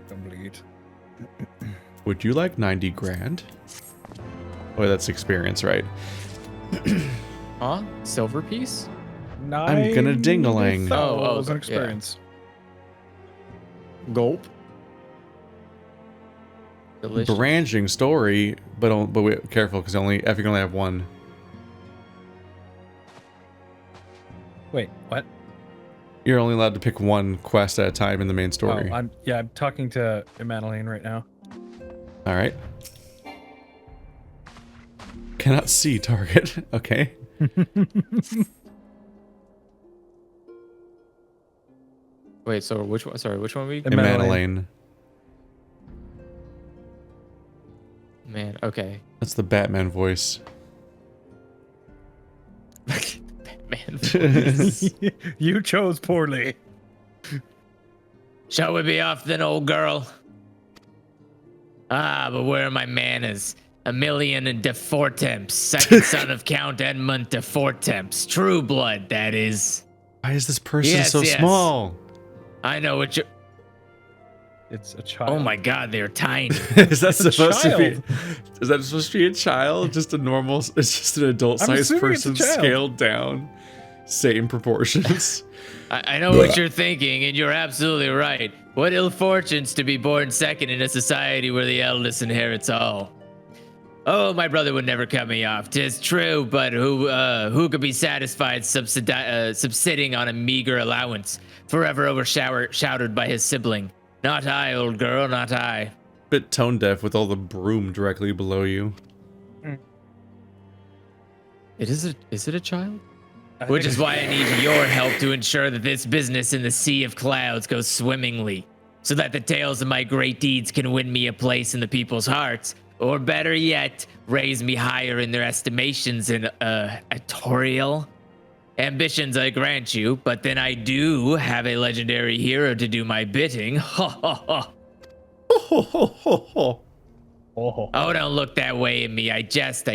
Complete. Would you like 90 grand? Oh, that's experience, right? Huh? Silver piece? I'm gonna ding-a-lang. Oh, it was an yeah. experience. Gulp. Delicious. Branching story, but wait, careful, because F you can only have one. Wait, what? You're only allowed to pick one quest at a time in the main story. Oh, I'm talking to Madeline right now. All right. Cannot see target. Okay. Wait, so which one? Sorry, which one are we? Madeline. Man, okay. That's the Batman voice. Man. You chose poorly. Shall we be off then, old girl? Ah, but where are my manners? Emilian and de Fortemps, second son of Count Edmund de Fortemps. True blood, that is. Why is this person Yes, so yes. small? I know what you. It's a child. Oh my God, they're tiny. Is that supposed to child. be? Is that supposed to be a child? Just a normal? It's just an adult-sized assuming it's a person child. scaled down, same proportions. I know what you're thinking, and you're absolutely right. What ill fortunes to be born second in a society where the eldest inherits all. Oh, my brother would never cut me off. 'Tis true, but who could be satisfied subsisting on a meager allowance, forever overshadowed by his sibling? Not I, old girl, not I. Bit tone deaf with all the broom directly below you. Is it a child? Which is why I need your help to ensure that this business in the sea of clouds goes swimmingly, so that the tales of my great deeds can win me a place in the people's hearts, or better yet, raise me higher in their estimations in Atorial. Ambitions I grant you, but then I do have a legendary hero to do my bidding. Ha ha ha. Ho ho ho ho. Oh. Oh, don't look that way at me. I jest.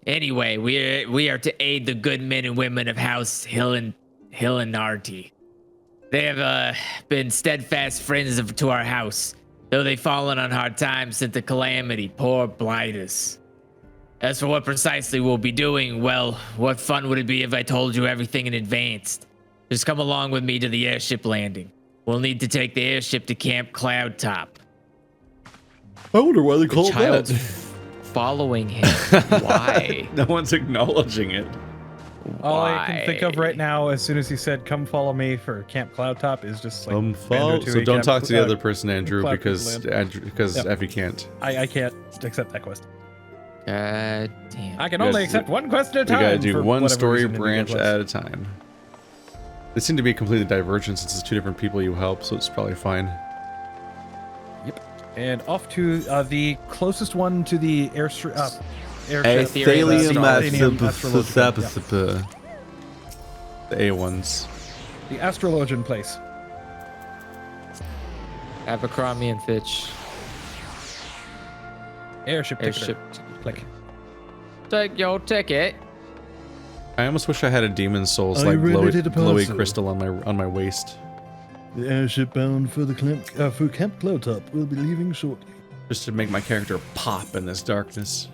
Anyway, we are to aid the good men and women of House Hillenarty. They have been steadfast friends to our house, though they've fallen on hard times since the calamity. Poor blighters. As for what precisely we'll be doing, well, what fun would it be if I told you everything in advance? Just come along with me to the airship landing. We'll need to take the airship to Camp Cloudtop. I wonder why they call it Child's that. following him. Why? No one's acknowledging it. All I can think of right now, as soon as he said, "Come follow me" for Camp Cloudtop, is just like So don't talk to the other person, Andrew, Cloud because Land. Yep. Effie can't. I can't accept that quest. God damn. I can You only guys accept do- one quest at a We time. gotta do for one whatever story reason in the branch quest. at a time. They seem to be completely divergent since it's two different people you help, so it's probably fine. And off to the closest one to the airship. Aetherium Astrologian. The A ones. The Astrologian place. Abercrombie and Fitch. Airship. Airship. Click. Take your ticket. I almost wish I had a demon souls Are like you ready glowy, to glowy deposit? crystal on my waist. The airship bound for the Camp Cloudtop will be leaving shortly. Just to make my character pop in this darkness.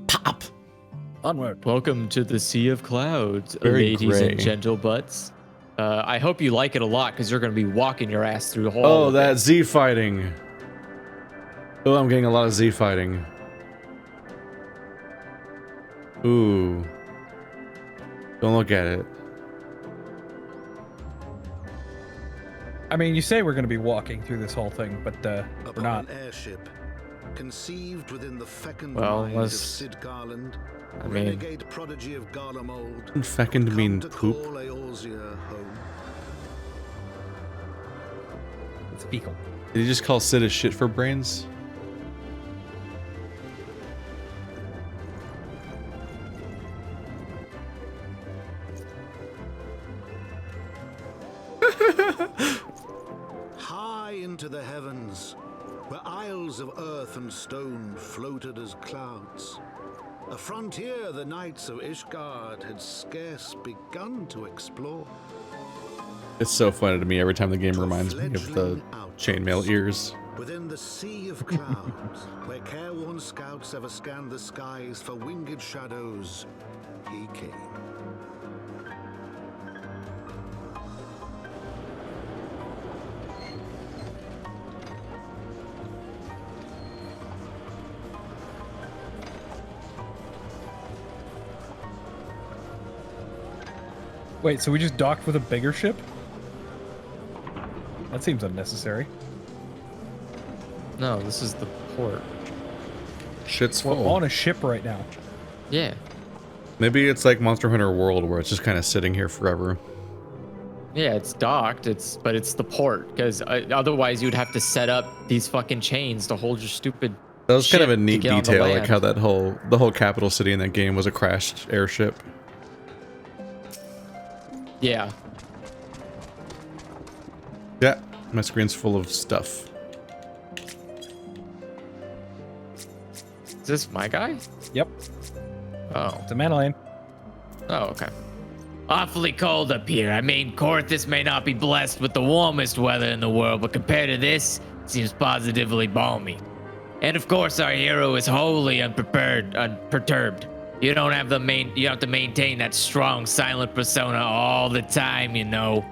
Pop! Onward. Welcome to the Sea of Clouds, Very ladies gray. and gentle butts. I hope you like it a lot, because you're going to be walking your ass through the hall. Oh, that Z fighting. Oh, I'm getting a lot of Z fighting. Ooh. Don't look at it. I mean, you say we're going to be walking through this whole thing, but we're not. An airship conceived within the fecund Well, mind unless- of Sid Garland, I mean- renegade prodigy of Garlemald, Doesn't fecund mean come to poop? call Eorzea home. It's fecal. Did he just call Sid a shit for brains? High into the heavens, where isles of earth and stone floated as clouds. A frontier the knights of Ishgard had scarce begun to explore. It's so funny to me every time the game reminds me of the Fledgling outposts. chainmail ears. Within the sea of clouds, where careworn scouts ever scanned the skies for winged shadows, he came. Wait, so we just docked with a bigger ship? That seems unnecessary. No, this is the port. Shit's We're full. on a ship right now. Yeah. Maybe it's like Monster Hunter World where it's just kind of sitting here forever. Yeah, it's docked. But it's the port because otherwise you'd have to set up these fucking chains to hold your stupid. That was kind of a ship to neat get on the detail, like land. how the whole capital city in that game was a crashed airship. Yeah. Yeah, my screen's full of stuff. Is this my guy? Yep, Oh. it's a mana lane. Oh, okay. Awfully cold up here. I mean, Corthus may not be blessed with the warmest weather in the world, but compared to this, it seems positively balmy. And of course, our hero is wholly unperturbed. You don't have to maintain that strong, silent persona all the time, you know.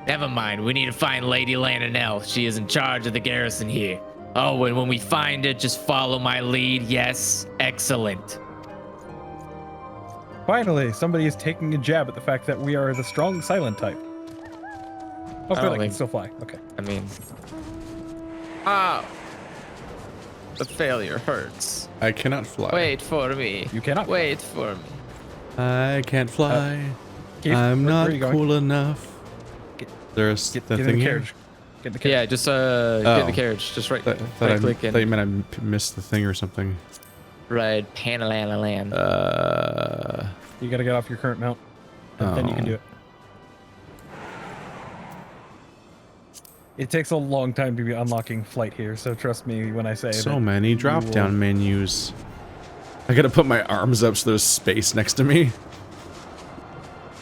Never mind. We need to find Lady Lananelle. She is in charge of the garrison here. Oh, and when we find her, just follow my lead. Yes, excellent. Finally, somebody is taking a jab at the fact that we are the strong silent type. Oh, good, I can think- still fly. Okay. I mean, the failure hurts. I cannot fly. Wait for me. You cannot. Wait for me. I can't fly. Keith, I'm where not are you going? cool enough. There's Get the in thing the here. carriage. Get in the carriage. Yeah, just get in the carriage. Just right click Thought you and meant I missed the thing or something. ride Panalalan. You gotta get off your current mount, and then you can Oh. do it. It takes a long time to be unlocking flight here, so trust me when I say So that many you drop-down will- menus. I gotta put my arms up so there's space next to me.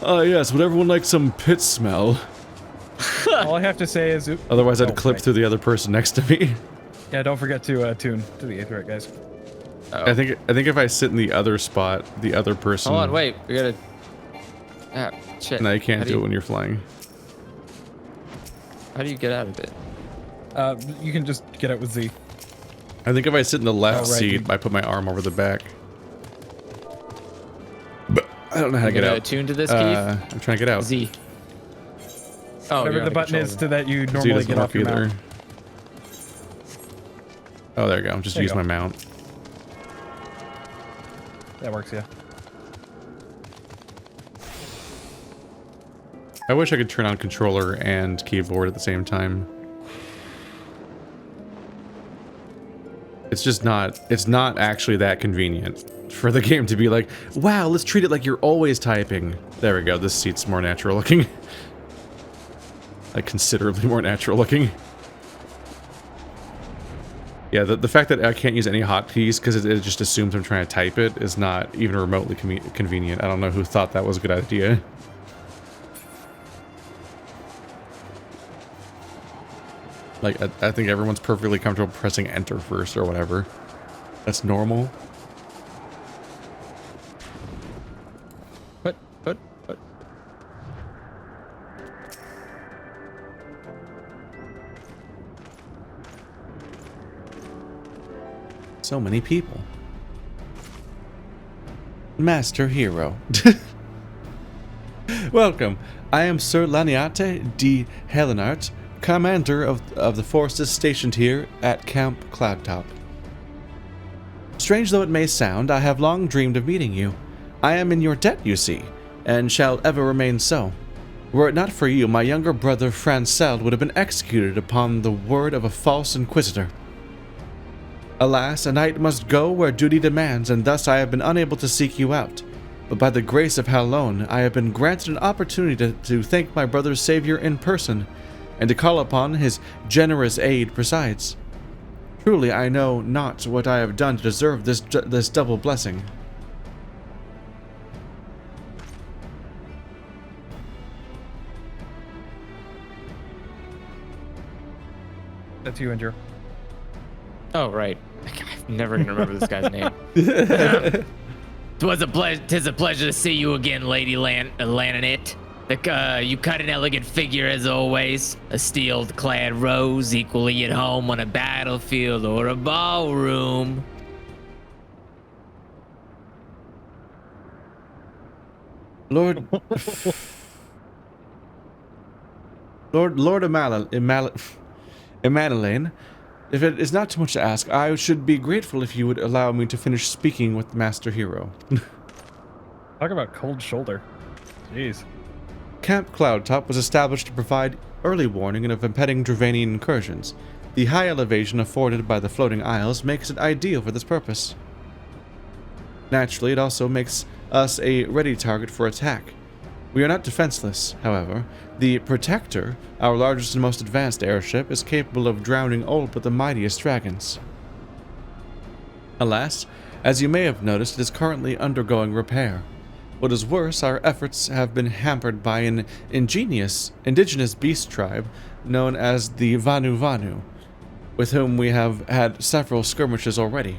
Oh yes, would everyone like some pit smell? All I have to say is, Otherwise I'd Oh, clip right. through the other person next to me. Yeah, don't forget to tune to the 8th right, guys. Oh. I think if I sit in the other spot, the other person. Hold on, wait. We gotta. Ah, shit. No, you can't How do it when you're flying. How do you get out of it? You can just get out with Z. I think if I sit in the left Oh, right, seat, you- I put my arm over the back. But I don't know how to You get gonna out. attune to this, Keith? I'm trying to get out. Z. Oh, Whatever you're the on button is controller. to that you Z normally doesn't get work off your either. mount. Oh, there you go. Just There you use go. my mount. That works, yeah. I wish I could turn on controller and keyboard at the same time. It's just not, it's not actually that convenient for the game to be like, wow, let's treat it like you're always typing. There we go, this seat's more natural looking. Like considerably more natural looking. Yeah, the fact that I can't use any hotkeys because it just assumes I'm trying to type it is not even remotely convenient. I don't know who thought that was a good idea. Like, I think everyone's perfectly comfortable pressing enter first or whatever. That's normal. What? So many people. Master Hero. Welcome. I am Sir Laniate de Helenart, commander of the forces stationed here at Camp Cloudtop. Strange though it may sound, I have long dreamed of meeting you. I am in your debt, you see, and shall ever remain so. Were it not for you, my younger brother Francel would have been executed upon the word of a false inquisitor. Alas, a knight must go where duty demands, and thus I have been unable to seek you out. But by the grace of Halone, I have been granted an opportunity to thank my brother's savior in person, and to call upon his generous aid besides. Truly, I know not what I have done to deserve this double blessing. That's you, Andrew. Oh, right. I'm never gonna remember this guy's name. Tis a pleasure to see you again, Lady Lananit. You cut an elegant figure as always. A steel-clad rose, equally at home on a battlefield or a ballroom. Lord... Lord Emanelaine, if it is not too much to ask, I should be grateful if you would allow me to finish speaking with Master Hero. Talk about cold shoulder. Jeez. Camp Cloudtop was established to provide early warning of impending Dravanian incursions. The high elevation afforded by the floating isles makes it ideal for this purpose. Naturally, it also makes us a ready target for attack. We are not defenseless, however. The Protector, our largest and most advanced airship, is capable of drowning all but the mightiest dragons. Alas, as you may have noticed, it is currently undergoing repair. What is worse, our efforts have been hampered by an indigenous beast tribe known as the Vanu Vanu, with whom we have had several skirmishes already.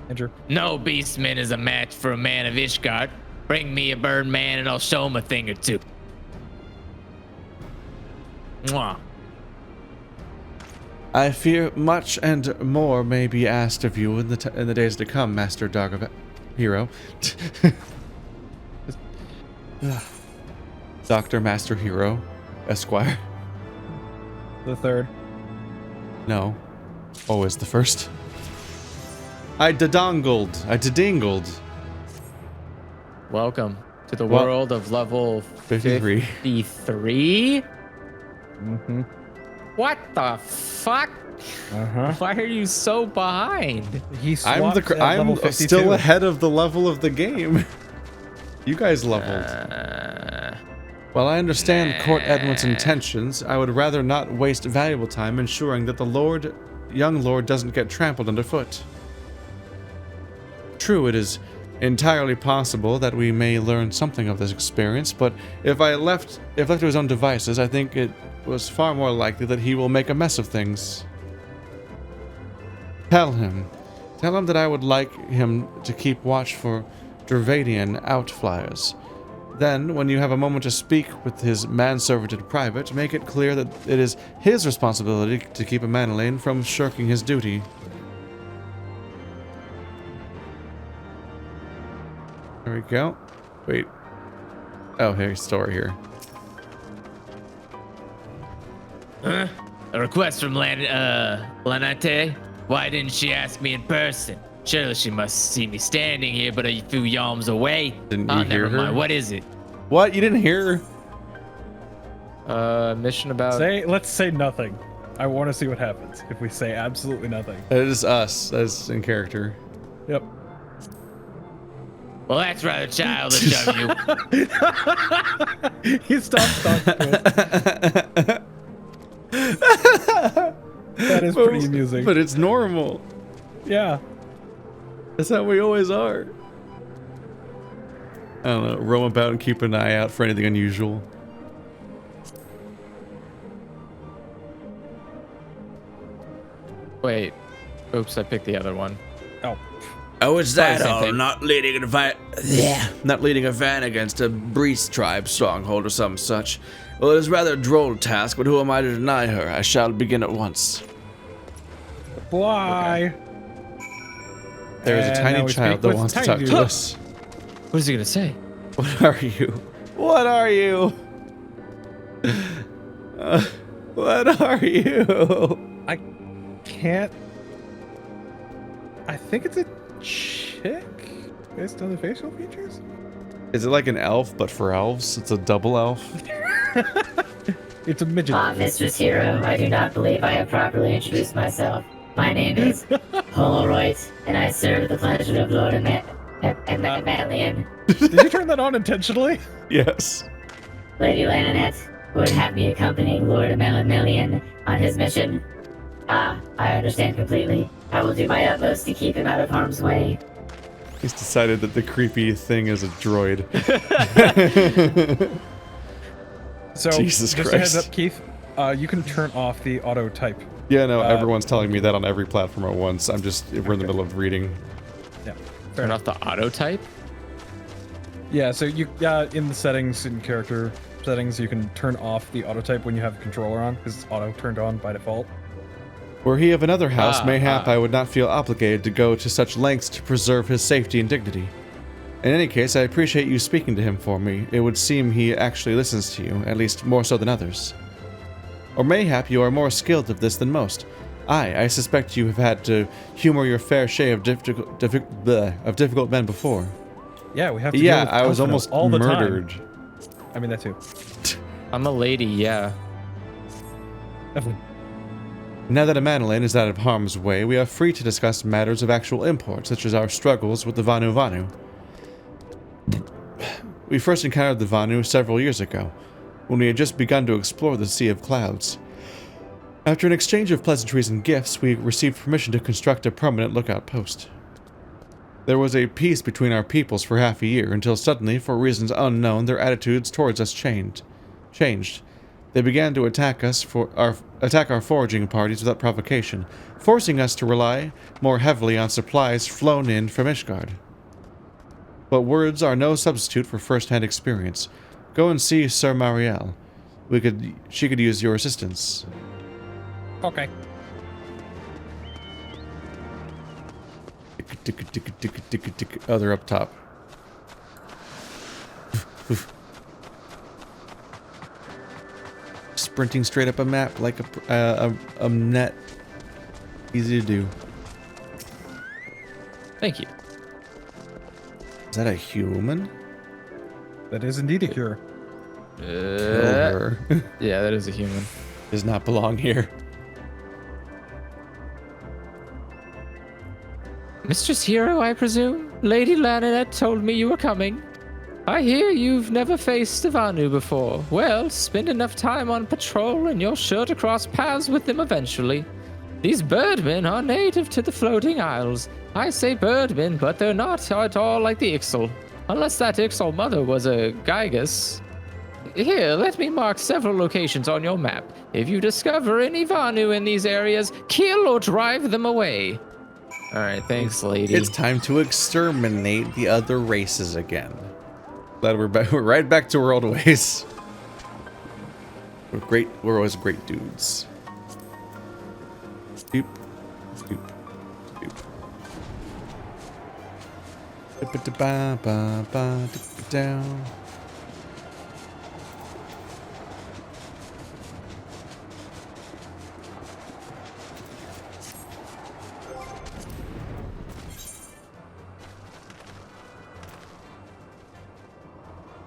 Andrew. No beastman is a match for a man of Ishgard. Bring me a bird man and I'll show him a thing or two. Mwah. I fear much and more may be asked of you in the days to come, Master Hero. Dr. Master Hero, Esquire. The third. No. Always the first. I dedingled. Welcome to the world of level 53. 53? Mm-hmm. What the fuck? Uh-huh. Why are you so behind? I'm still ahead of the level of the game. You guys leveled. While I understand Court Edwin's intentions, I would rather not waste valuable time ensuring that the young lord doesn't get trampled underfoot. True, it is entirely possible that we may learn something of this experience, but if left to his own devices, I think it was far more likely that he will make a mess of things. Tell him that I would like him to keep watch for Dravanian outflyers. Then, when you have a moment to speak with his manservant in private, make it clear that it is his responsibility to keep Emanelaine from shirking his duty. There we go. Wait. Oh, here's story here. A request from Lanate? Why didn't she ask me in person? Surely she must see me standing here, but a few yalms away. Didn't you hear never her? mind. What is it? What? You didn't hear her? Mission about... Let's say nothing. I want to see what happens if we say absolutely nothing. It is us, as in character. Yep. Well, that's rather childish of you. He stopped talking. That is pretty amusing. But it's normal. Yeah. That's how we always are. I don't know, roam about and keep an eye out for anything unusual. Wait. Oops, I picked the other one. Oh, it's that Sorry, all? same thing. Not leading a van against a Breeze tribe stronghold or some such. Well, it is rather a droll task, but who am I to deny her? I shall begin at once. Fly. There is a tiny child that wants to talk to us. What is he gonna say? What are you? What are you? What are you? I can't. I think it's a chick based on the facial features. Is it like an elf, but for elves? It's a double elf? It's a midget. Mistress Hero, I do not believe I have properly introduced myself. My name is Holoroyd, and I serve the pleasure of Lord Emelian. Did you turn that on intentionally? Yes. Lady Lananette would have me accompanying Lord Emelian on his mission. I understand completely. I will do my utmost to keep him out of harm's way. He's decided that the creepy thing is a droid. So, Jesus just Christ. a heads up, Keith, you can turn off the auto type. Yeah, no, everyone's telling me that on every platform at once. We're in the middle of reading. Yeah. Turn off the auto type? Yeah, so you in the settings, in character settings, you can turn off the auto type when you have the controller on, because it's auto turned on by default. Were he of another house, mayhap I would not feel obligated to go to such lengths to preserve his safety and dignity. In any case, I appreciate you speaking to him for me. It would seem he actually listens to you, at least more so than others. Or mayhap you are more skilled at this than most. I suspect you have had to humor your fair share of difficult men before. Yeah, we have to deal with I was Alphino almost all the murdered. time. I mean, that too. I'm a lady, yeah. Definitely. Now that Amanolin is out of harm's way, we are free to discuss matters of actual import, such as our struggles with the Vanu Vanu. We first encountered the Vanu several years ago, when we had just begun to explore the Sea of Clouds. After an exchange of pleasantries and gifts, we received permission to construct a permanent lookout post. There was a peace between our peoples for half a year, until suddenly, for reasons unknown, their attitudes towards us changed. They began to attack our foraging parties without provocation, forcing us to rely more heavily on supplies flown in from Ishgard. But words are no substitute for first-hand experience. Go and see Sir Marielle. She could use your assistance. Okay. Oh, they're up top. Sprinting straight up a map like a net. Easy to do. Thank you. Is that a human? That is indeed a cure. Kill her. Yeah, that is a human. Does not belong here. Mistress Hero, I presume? Lady Lananet told me you were coming. I hear you've never faced a Vanu before. Well, spend enough time on patrol and you're sure to cross paths with them eventually. These birdmen are native to the floating isles. I say birdmen, but they're not at all like the Ixal. Unless that Ixal mother was a Gygus. Here, let me mark several locations on your map. If you discover any Vanu in these areas, kill or drive them away. Alright, thanks, lady. It's time to exterminate the other races again. Glad we're back. We're right back to our old ways. We're always great dudes. Doop, doop, doop. Down.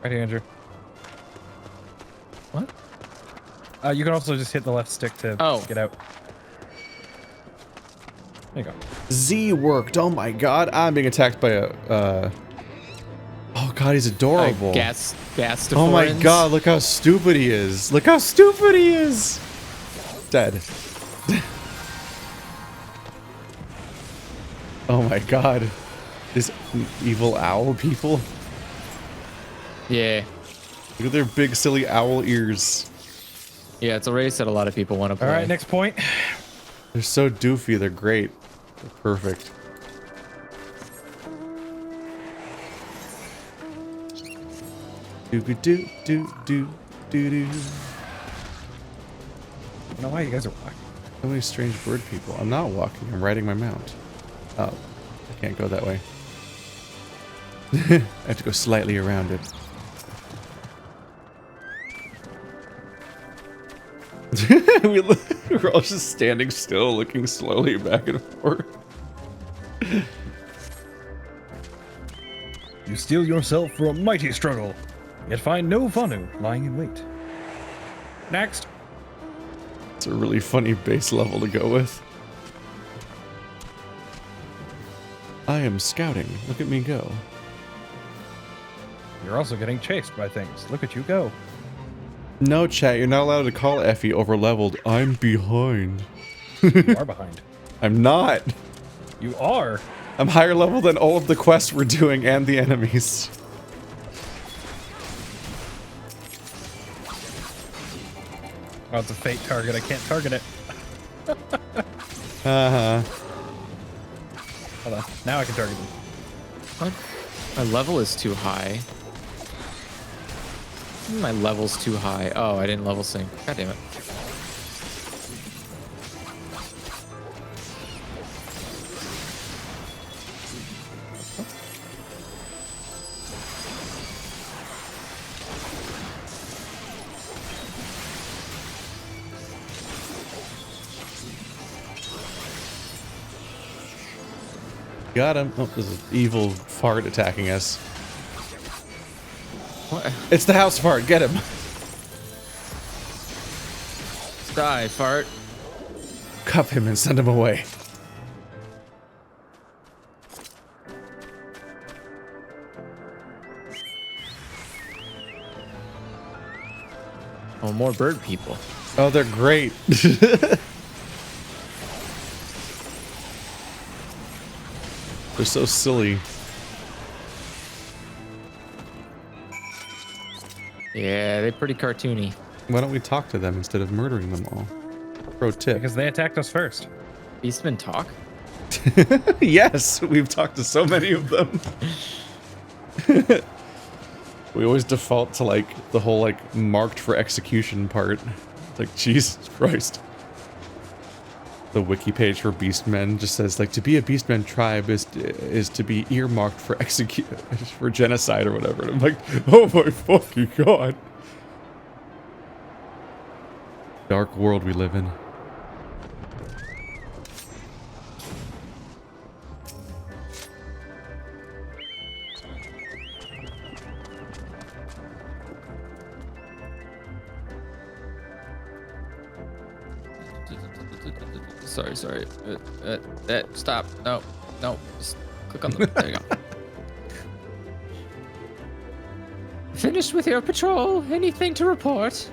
Right here, Andrew. What? You can also just hit the left stick to get out. There you go. Z worked. Oh my god, I'm being attacked by a. Oh god, he's adorable. Gas Oh my god, look how stupid he is. Look how stupid he is. Dead. Oh my god. These evil owl people. Yeah. Look at their big silly owl ears. Yeah, it's a race that a lot of people want to play. Alright, next point. They're so doofy, they're great. They're perfect. Do do do do do do. I don't know why you guys are walking. So many strange bird people. I'm not walking, I'm riding my mount. Oh, I can't go that way. I have to go slightly around it. We're all just standing still, looking slowly back and forth. You steel yourself for a mighty struggle, yet find no Vanu lying in wait. Next. It's a really funny base level to go with. I am scouting. Look at me go. You're also getting chased by things. Look at you go. No, chat, you're not allowed to call Effie overleveled. I'm behind. You are behind. I'm not. You are. I'm higher level than all of the quests we're doing and the enemies. Oh, it's a fake target. I can't target it. Uh-huh. Hold on. Now I can target them. What? My level is too high. My level's too high. Oh, I didn't level sync. God damn it. Got him. Oh, there's an evil fart attacking us. What? It's the house fart. Get him. Die, fart. Cuff him and send him away. Oh, more bird people. Oh, they're great. They're so silly. Yeah, they're pretty cartoony. Why don't we talk to them instead of murdering them all? Pro tip. Because they attacked us first. Beastmen talk? Yes, we've talked to so many of them. We always default to like the whole like marked for execution part. Like Jesus Christ. The wiki page for Beastmen just says like to be a Beastmen tribe is to be earmarked for for genocide or whatever. And I'm like, oh my fucking god. Dark world we live in. Sorry. Stop. No. Just click on the. There you go. Finished with your patrol? Anything to report?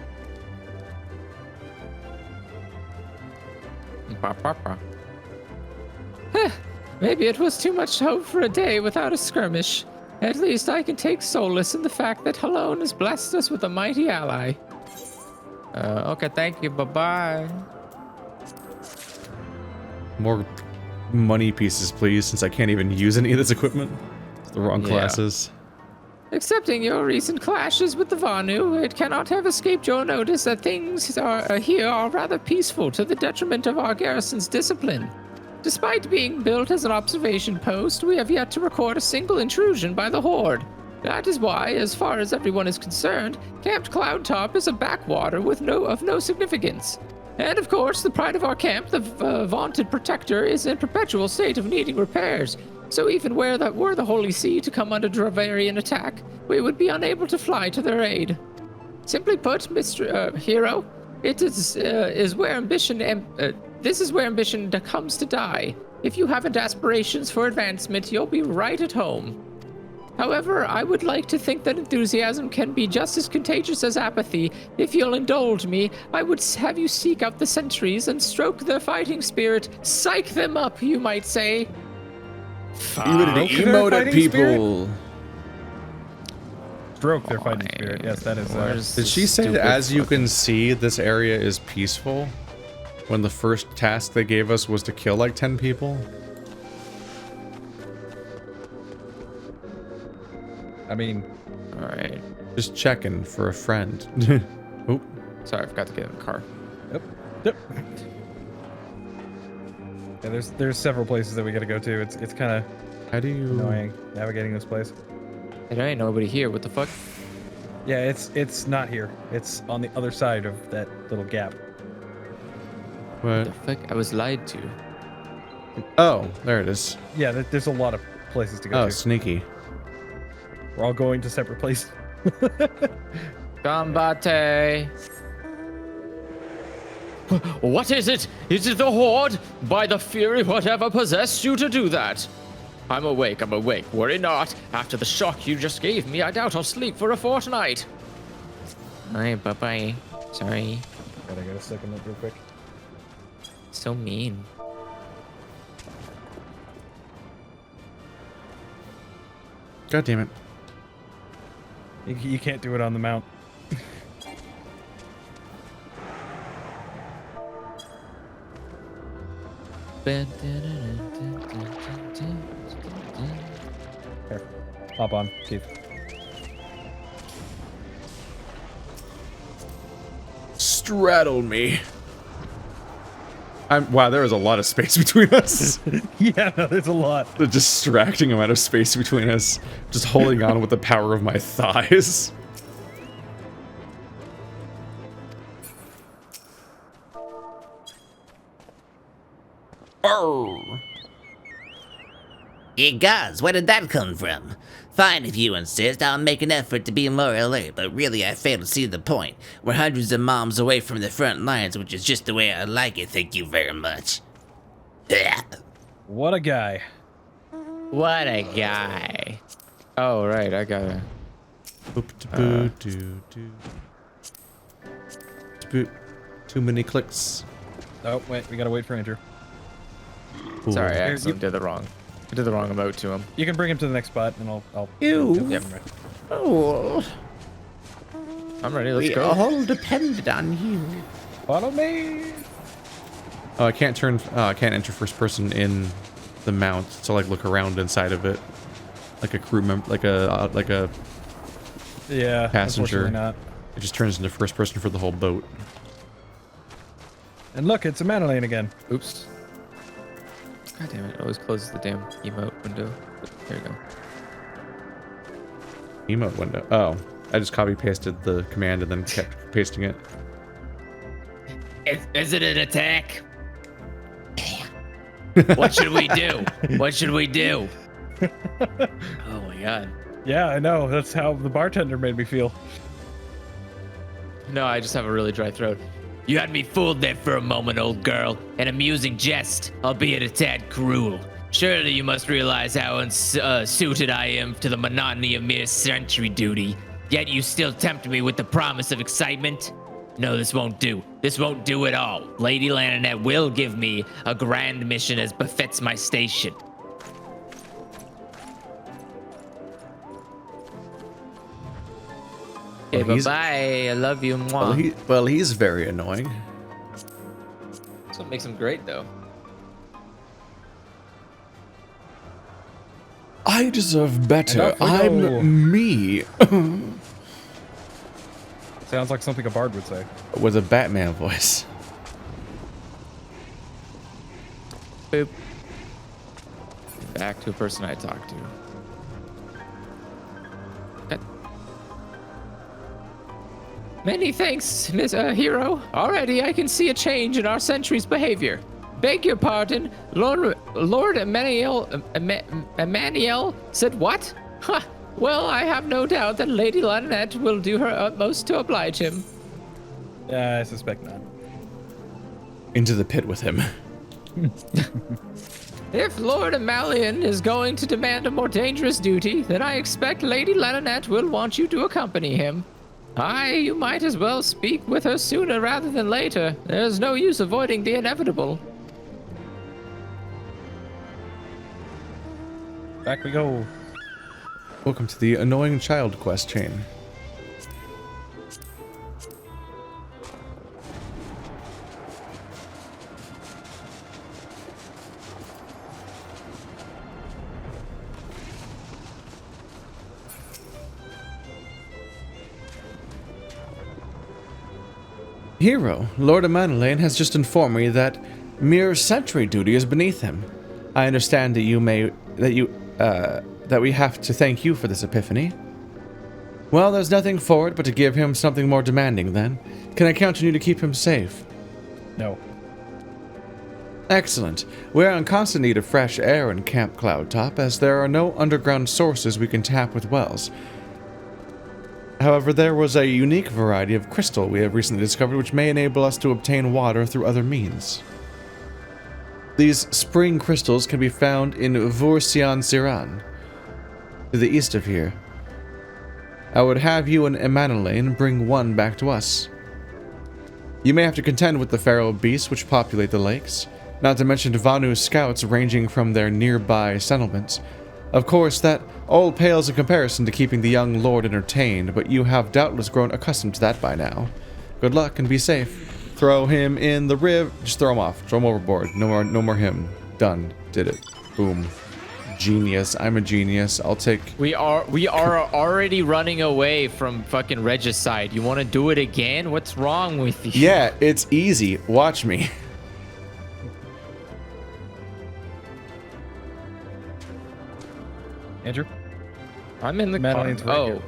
Maybe it was too much hope for a day without a skirmish. At least I can take solace in the fact that Halone has blessed us with a mighty ally. Okay, thank you. Bye-bye. More money pieces, please, since I can't even use any of this equipment. It's the wrong classes. Accepting your recent clashes with the Vanu, it cannot have escaped your notice that things here are rather peaceful to the detriment of our garrison's discipline. Despite being built as an observation post, we have yet to record a single intrusion by the Horde. That is why, as far as everyone is concerned, Camp Cloudtop is a backwater with no significance. And of course, the pride of our camp, the vaunted Protector, is in perpetual state of needing repairs. So even were the Holy See to come under Dravarian attack, we would be unable to fly to their aid. Simply put, Mr. Hero, it is where ambition this is where ambition comes to die. If you haven't aspirations for advancement, you'll be right at home. However, I would like to think that enthusiasm can be just as contagious as apathy. If you'll indulge me, I would have you seek out the sentries and stroke their fighting spirit. Psych them up, you might say. You ready to emote at people? Stroke their fighting spirit. Yes, that is. Did she say that as you can see, this area is peaceful? When the first task they gave us was to kill like 10 people? I mean, all right. Just checking for a friend. Oop. Sorry, I forgot to get in the car. Yep. Yeah, there's several places that we gotta go to. It's kind of annoying navigating this place. Hey, there ain't nobody here. What the fuck? Yeah, it's not here. It's on the other side of that little gap. What? The fuck? I was lied to. Oh, there it is. Yeah, there's a lot of places to go Oh, to. sneaky. We're all going to separate places. Combate. What is it? Is it the Horde? By the Fury, whatever possessed you to do that? I'm awake. Worry not. After the shock you just gave me, I doubt I'll sleep for a fortnight. Alright, bye-bye. Sorry. Gotta get a second up real quick. So mean. God damn it. You can't do it on the mount. Here, hop on, Keith. Straddle me. Wow, there is a lot of space between us. Yeah, no, there's a lot. The distracting amount of space between us. Just holding on with the power of my thighs. Arr. Egoz, where did that come from? Fine, if you insist, I'll make an effort to be more alert, but really I fail to see the point. We're hundreds of miles away from the front lines, which is just the way I like it, thank you very much. What a guy. What a guy. Oh, right, I gotta... Too many clicks. Oh, wait, we gotta wait for Andrew. Sorry, I accidentally did the wrong. I did the wrong emote to him. You can bring him to the next spot, and I'll Ew. Yep. Oh, I'm ready, let's we go. all depended on you. Follow me. Oh, I can't enter first person in the mount to like look around inside of it, like a crew member, like a Yeah, passenger. unfortunately not. It just turns into first person for the whole boat. And look, it's a mana lane again. Oops. God damn it, always closes the damn emote window. Here we go. Emote window. Oh, I just copy pasted the command and then kept pasting it. Is it an attack? What should we do? What should we do? Oh my god. Yeah, I know. That's how the bartender made me feel. No, I just have a really dry throat. You had me fooled there for a moment, old girl. An amusing jest, albeit a tad cruel. Surely you must realize how unsuited I am to the monotony of mere sentry duty. Yet you still tempt me with the promise of excitement? No, this won't do. This won't do at all. Lady Lananet will give me a grand mission as befits my station. Okay, bye-bye. I love you. Mwah. Well, he's very annoying. That's what makes him great, though. I deserve better. And off we go. I'm me. Sounds like something a bard would say. With a Batman voice. Boop. Back to a person I talked to. Okay. Many thanks, Miss Hero. Already I can see a change in our sentry's behavior. Beg your pardon, Lord Emmanuel said what? Ha! Well, I have no doubt that Lady Lananet will do her utmost to oblige him. Yeah, I suspect not. Into the pit with him. If Lord Emalian is going to demand a more dangerous duty, then I expect Lady Lananet will want you to accompany him. Aye, you might as well speak with her sooner rather than later. There's no use avoiding the inevitable. Back we go. Welcome to the annoying child quest chain. Hero, Lord Amanalain has just informed me that mere sentry duty is beneath him. I understand that we have to thank you for this epiphany. Well, there's nothing for it but to give him something more demanding then. Can I count on you to keep him safe? No. Excellent. We are in constant need of fresh air in Camp Cloudtop, as there are no underground sources we can tap with wells. However, there was a unique variety of crystal we have recently discovered which may enable us to obtain water through other means. These spring crystals can be found in Vursian Siran, to the east of here. I would have you and Emanalain bring one back to us. You may have to contend with the feral beasts which populate the lakes, not to mention Vanu's scouts ranging from their nearby settlements. Of course, that all pales in comparison to keeping the young lord entertained, but you have doubtless grown accustomed to that by now. Good luck and be safe. Throw him in the river. Just throw him off. Throw him overboard. No more him. Done. Did it. Boom. Genius. I'm a genius. I'll take... We are already running away from fucking regicide. You want to do it again? What's wrong with you? Yeah, it's easy. Watch me. Andrew? I'm in the Madeline's car. right Oh, here.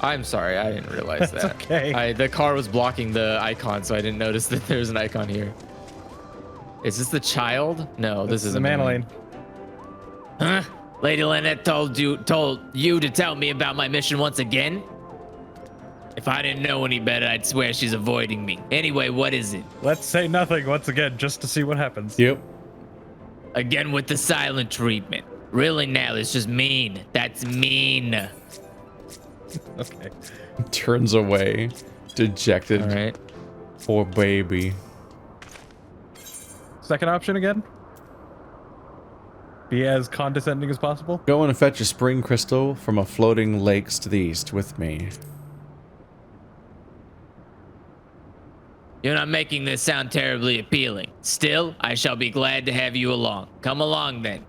I'm sorry. I didn't realize that. Okay. The car was blocking the icon, so I didn't notice that there's an icon here. Is this the child? No, this is the Manaline. Huh? Lady Lynette told you to tell me about my mission once again? If I didn't know any better, I'd swear she's avoiding me. Anyway, what is it? Let's say nothing once again, just to see what happens. Yep. Again with the silent treatment. Really, Nell, it's just mean. That's mean. Okay. Turns away, dejected. All right. Poor baby. Second option again? Be as condescending as possible? Go and fetch a spring crystal from a floating lakes to the east with me. You're not making this sound terribly appealing. Still, I shall be glad to have you along. Come along then.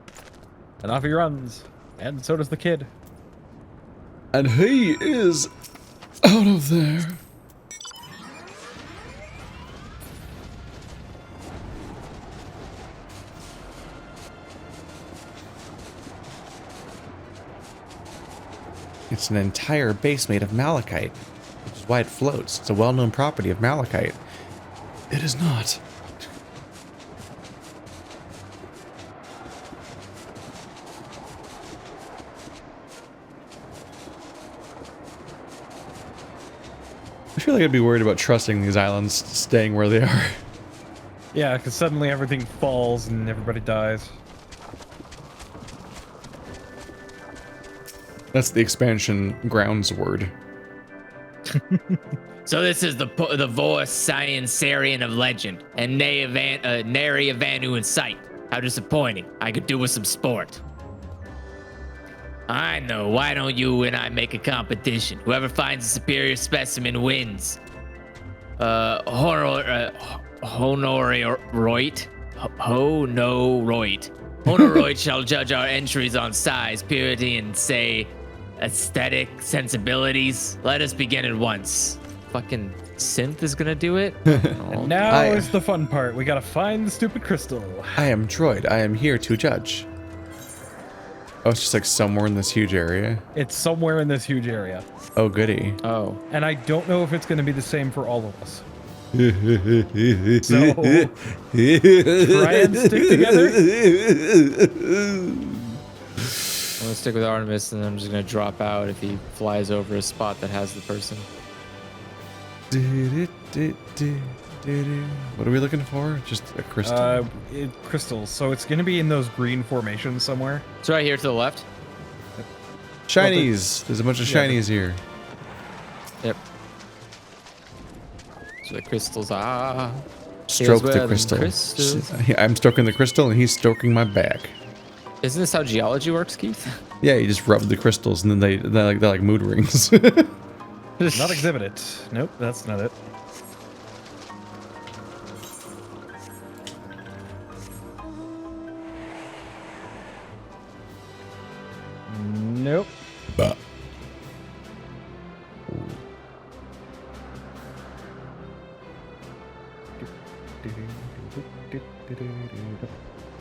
And off he runs. And so does the kid. And he is out of there. It's an entire base made of malachite, which is why it floats. It's a well-known property of malachite. It is not. I feel like I'd be worried about trusting these islands staying where they are. Yeah, because suddenly everything falls and everybody dies. That's the expansion grounds word. So this is the Vor Science-Sarian of legend, and nary a Vanu in sight. How disappointing. I could do with some sport. I know. Why don't you and I make a competition? Whoever finds a superior specimen wins. Honoroit. Honoroit shall judge our entries on size, purity, and say aesthetic sensibilities. Let us begin at once. Fucking synth is gonna do it. And now is the fun part. We gotta find the stupid crystal. I am Droid. I am here to judge. Oh, it's just like somewhere in this huge area. It's somewhere in this huge area. Oh, goody. Oh. And I don't know if it's gonna be the same for all of us. So try and stick together. I'm gonna stick with Artemis, and I'm just gonna drop out if he flies over a spot that has the person. What are we looking for? Just a crystal? Crystals. So it's gonna be in those green formations somewhere. It's right here to the left. Shinies. There's a bunch of shinies here. Yep. So the crystals are. Stroke Here's the where crystal. crystals- I'm stroking the crystal and he's stroking my back. Isn't this how geology works, Keith? Yeah, you just rub the crystals and then they're like mood rings. Not exhibit it. Nope, that's not it. Nope. But.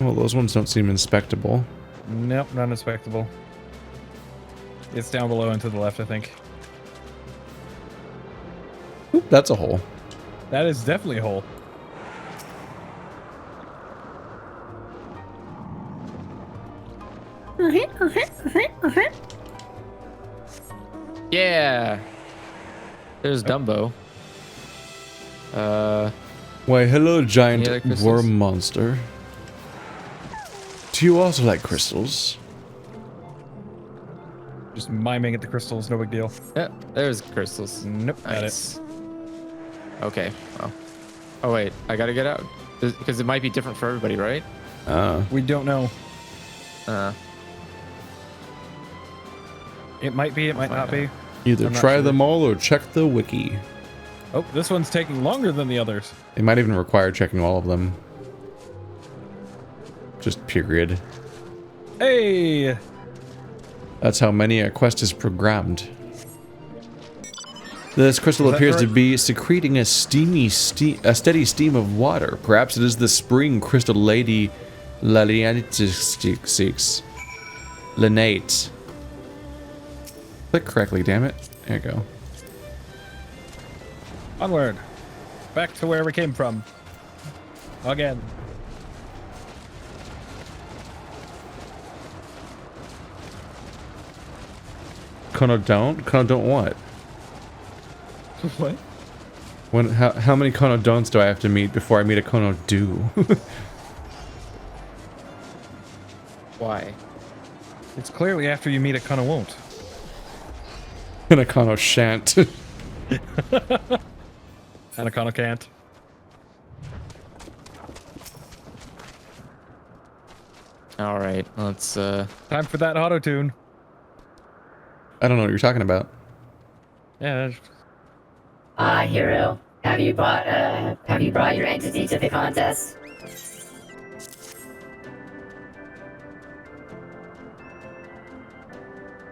Well, those ones don't seem inspectable. Nope, not inspectable. It's down below and to the left, I think. Oop, that's a hole. That is definitely a hole. Yeah. There's Dumbo. Why, hello, Any other giant crystals? worm monster. Do you also like crystals? Just miming at the crystals, no big deal. Yeah, there's crystals. Nope, got it. Nice. Okay. Oh wait, I gotta get out because it might be different for everybody, right? We don't know. Uh, It might be, it might not be. Either I'm not try sure. them all or check the wiki. Oh, this one's taking longer than the others. It might even require checking all of them. Just period. Hey! That's how many a quest is programmed. This crystal Is that appears to right? be secreting a steady steam of water. Perhaps it is the spring crystal lady Laliantis. Linate. Click correctly, damn it. There you go. Onward. Back to where we came from. Again. Kono don't? Kono don't what? What? How many Kono don'ts do I have to meet before I meet a Kono do? Why? It's clearly after you meet a Kono won't. And a Kono shan't. And a Kono can't. All right, let's. Time for that auto tune. I don't know what you're talking about. Yeah. Hero, have you brought your entity to the contest?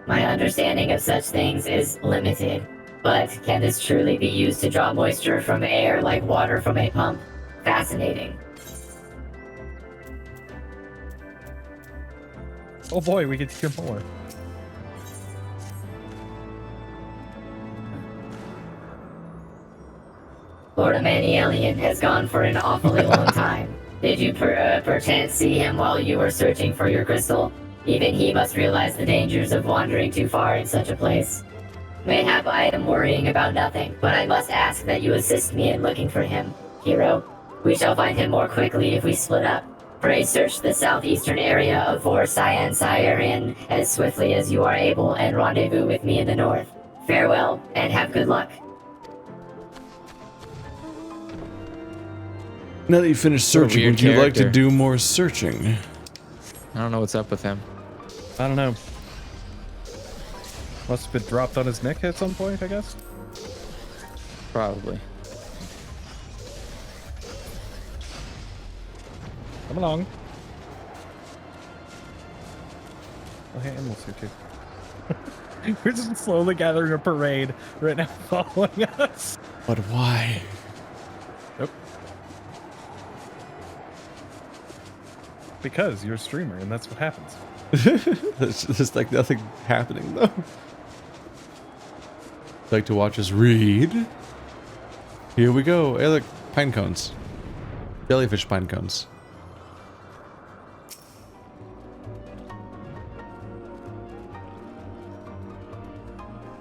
My understanding of such things is limited, but can this truly be used to draw moisture from air like water from a pump? Fascinating. Oh boy, we get to hear more. Lord Emmanuelian has gone for an awfully long time. Did you perchance see him while you were searching for your crystal? Even he must realize the dangers of wandering too far in such a place. Mayhap I am worrying about nothing, but I must ask that you assist me in looking for him. Hero, we shall find him more quickly if we split up. Pray search the southeastern area of Eorzea and Cyarian as swiftly as you are able and rendezvous with me in the north. Farewell, and have good luck. Now that you finished searching, weird would you like to character. do more searching? I don't know what's up with him. I don't know. Must have been dropped on his neck at some point, I guess. Probably. Come along. Oh, hey, Emerald's here too. We're just slowly gathering a parade right now, following us. But why? Nope. Because you're a streamer, and that's what happens. There's like nothing happening though. Like to watch us read. Here we go. Hey, look, pine cones. Jellyfish pine cones.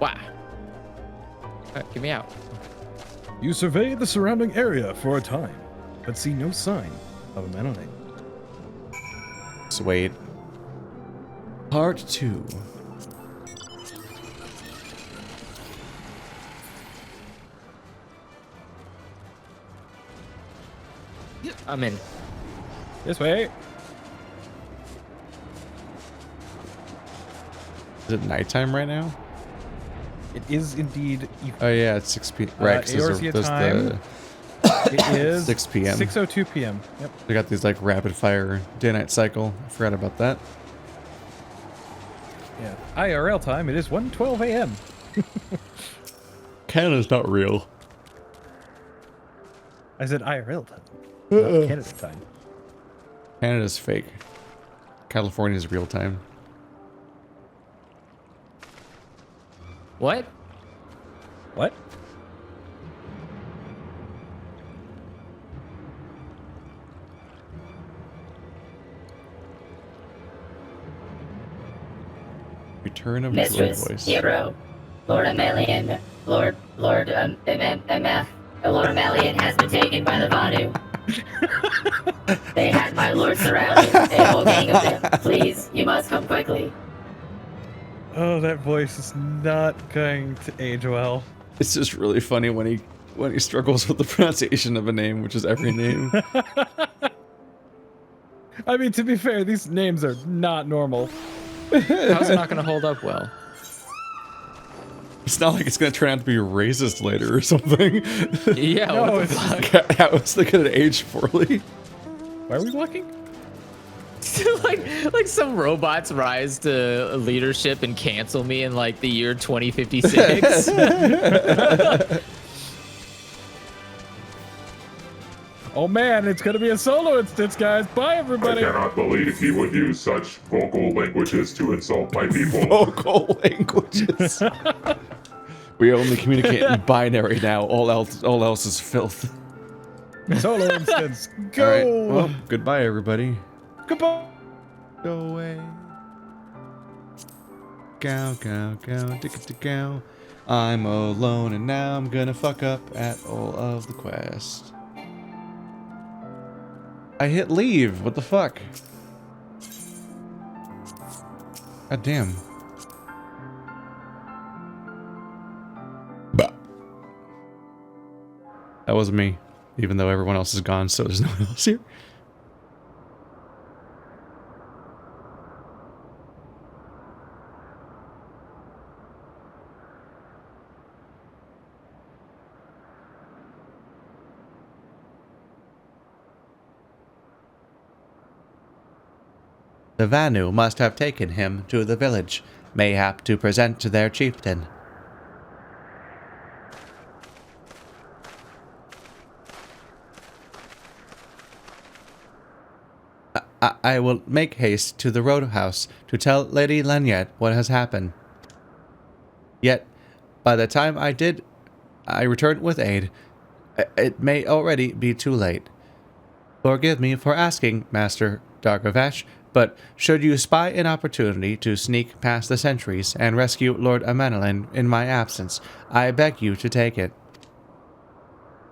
Wow. Get me out. You survey the surrounding area for a time, but see no sign of a Mennonite. Sweet. Part 2. I'm in. This way. Is it nighttime right now? It is indeed. Oh yeah, it's 6 p.m. Right, 'cause Eorzea time. It is 6 p.m. 6:02 p.m. Yep. They got these like rapid fire day-night cycle. I forgot about that. Yeah. IRL time. It is 1:12 a.m. Canada's not real. I said IRL time, not Canada time. Canada's fake. California's real time. What? What? Return of Mistress, Joy Voice. Hero, Lord Amelian, Lord Amelian has been taken by the Vanu. They had my lord surrounded, a whole gang of them. Please, you must come quickly. Oh, that voice is not going to age well. It's just really funny when he struggles with the pronunciation of a name, which is every name. I mean, to be fair, these names are not normal. How's it not going to hold up well? It's not like it's gonna turn out to be racist later or something. Yeah, No, what the fuck? How is they gonna age poorly? Why are we walking? like some robots rise to leadership and cancel me in like the year 2056. Oh man, it's gonna be a solo instance, guys. Bye, everybody. I cannot believe he would use such vocal languages to insult my people. Vocal languages. We only communicate in binary now. All else is filth. Solo instance. Go. All right. Well, goodbye, everybody. Goodbye. Go away. Go. I'm alone and now I'm gonna fuck up at all of the quests. I hit leave. What the fuck? God damn. Bah. That wasn't me, even though everyone else is gone, so there's no one else here. The Vanu must have taken him to the village, mayhap to present to their chieftain. I will make haste to the roadhouse to tell Lady Lanyet what has happened. Yet, by the time I return with aid, it may already be too late. Forgive me for asking, Master Dargavesh, but should you spy an opportunity to sneak past the sentries and rescue Lord Amenelin in my absence, I beg you to take it.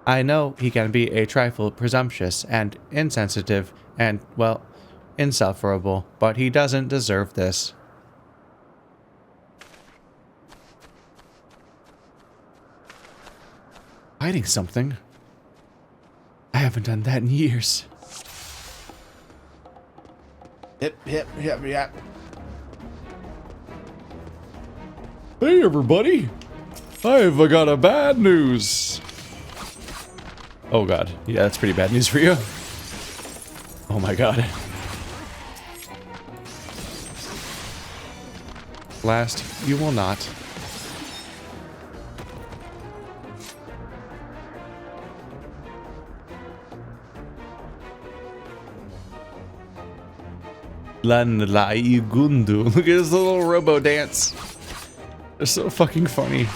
I know he can be a trifle presumptuous and insensitive and, well, insufferable, but he doesn't deserve this. Hiding something? I haven't done that in years. Yep. Hey everybody! I've got a bad news. Oh god, yeah, that's pretty bad news for you. Oh my god. Last, you will not. Lanlai Gundu. Look at this little robo dance. They're so fucking funny.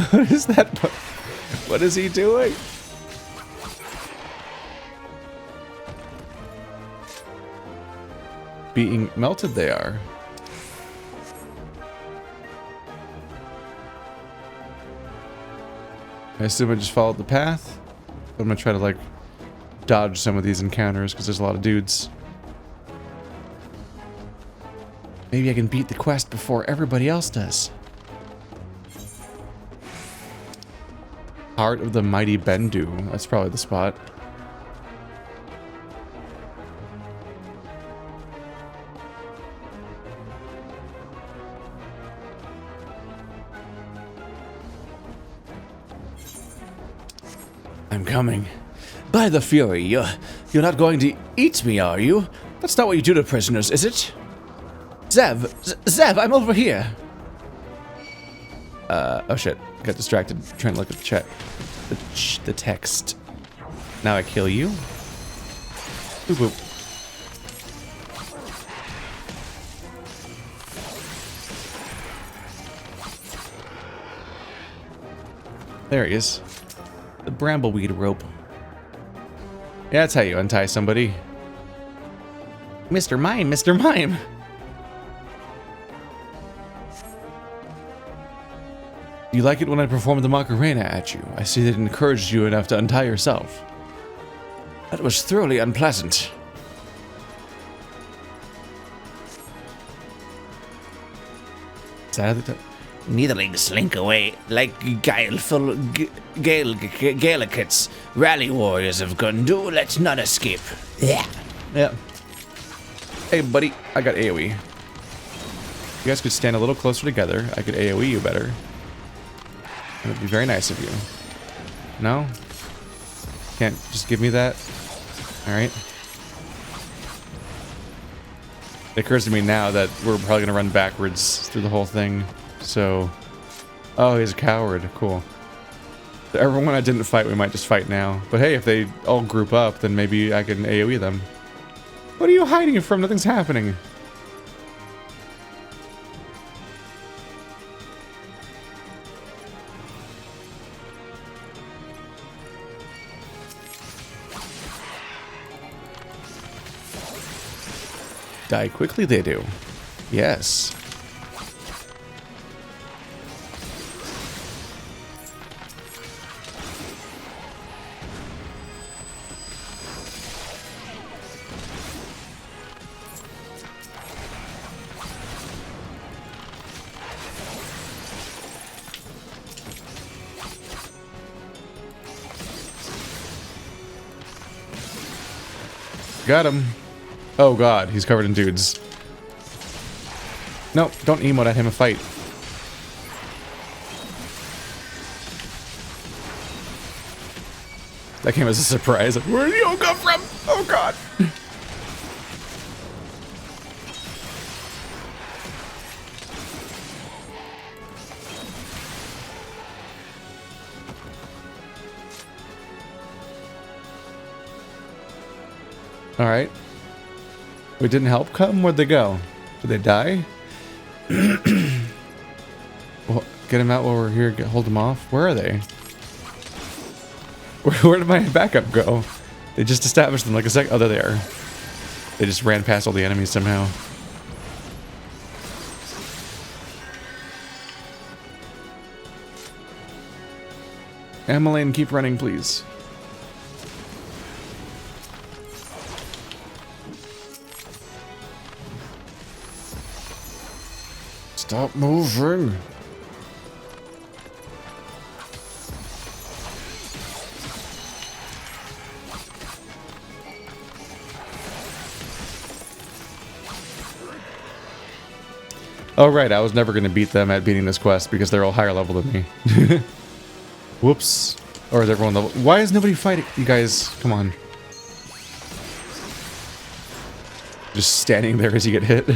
What is that? What is he doing? Being melted they are. I assume I just followed the path. I'm gonna try to like dodge some of these encounters because there's a lot of dudes. Maybe I can beat the quest before everybody else does. Heart of the Mighty Bendu. That's probably the spot. I'm coming. By the Fury, you're not going to eat me, are you? That's not what you do to prisoners, is it? Zev, I'm over here. Oh shit. Got distracted trying to look at the chat. The text. Now I kill you. Boop boop. There he is. The brambleweed rope. Yeah, that's how you untie somebody. Mr. Mime, Mr. Mime! You like it when I perform the Macarena at you. I see that it encouraged you enough to untie yourself. That was thoroughly unpleasant. Is that the Neitherlings slink away like guileful Galicats. Rally warriors of Gundu, let none escape. Yeah. Yeah. Hey, buddy, I got AoE. You guys could stand a little closer together. I could AoE you better. That would be very nice of you. No? Can't just give me that? Alright. It occurs to me now that we're probably going to run backwards through the whole thing. So... Oh, he's a coward. Cool. Everyone I didn't fight, we might just fight now. But hey, if they all group up, then maybe I can AoE them. What are you hiding from? Nothing's happening. Die quickly they do. Yes. Got him. Oh god, he's covered in dudes. No, don't emote at him and fight. That came as a surprise. Where did you all come from? Oh god. Alright. We didn't help come? Where'd they go? Did they die? Well, get him out while we're here. Hold them off. Where are they? Where did my backup go? They just established them like a sec. Oh, they're there. They just ran past all the enemies somehow. Emmeline, keep running, please. Stop moving. Oh right, I was never going to beat them at beating this quest because they're all higher level than me. Whoops. Or is everyone level? Why is nobody fighting? You guys, come on. Just standing there as you get hit.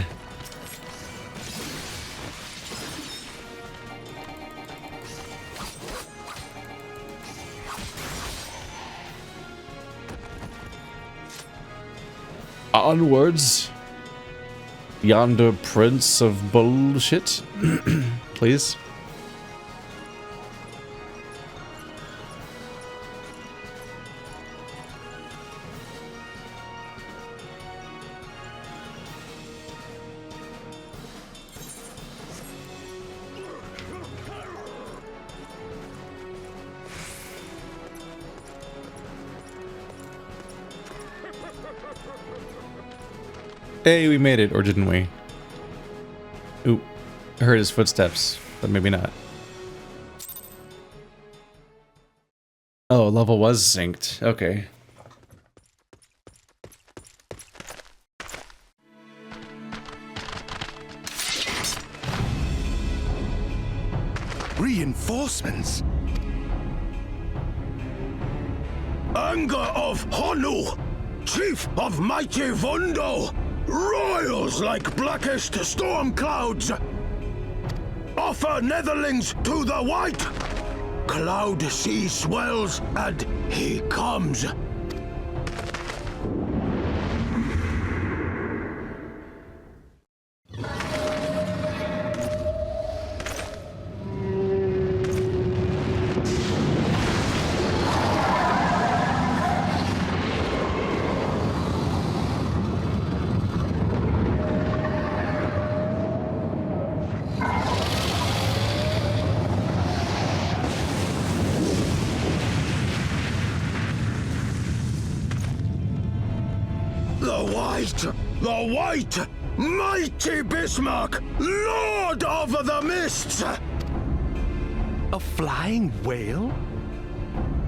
Onwards. Yonder prince of bullshit. Please. Hey, we made it, or didn't we? Oop. I heard his footsteps, but maybe not. Oh, level was synced. Okay. Reinforcements? Anger of Honu, chief of mighty Vondo, roils like blackest storm clouds. Offer netherlings to the white. Cloud sea swells and he comes. The white, mighty Bismarck, lord of the mists! A flying whale?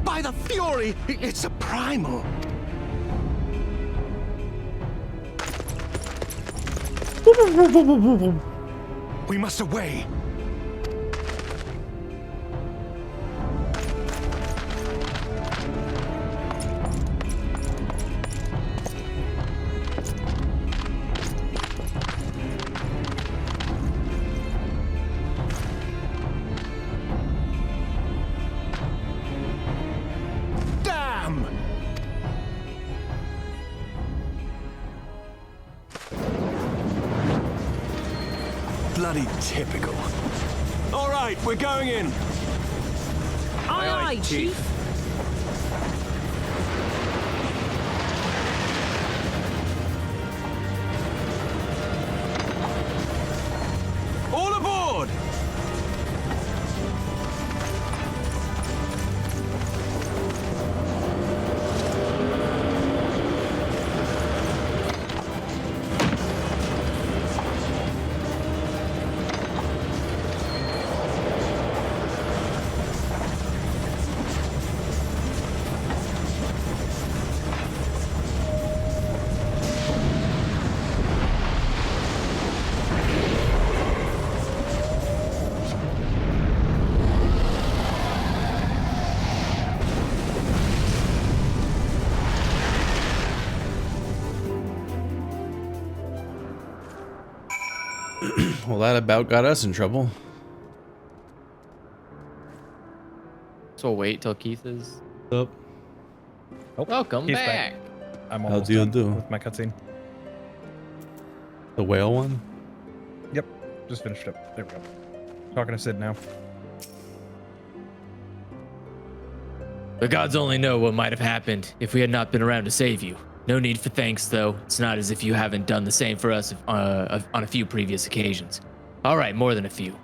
By the fury, it's a primal. We must away. Bloody typical. All right, we're going in. Aye, aye, Chief. that about got us in trouble. So we'll wait till Keith is. Up. Oh, Welcome he's back. I'm How almost do you done do? with my cutscene. The whale one? Yep, just finished up. There we go. Talking to Sid now. The gods only know what might have happened if we had not been around to save you. No need for thanks, though. It's not as if you haven't done the same for us on a few previous occasions. All right, more than a few.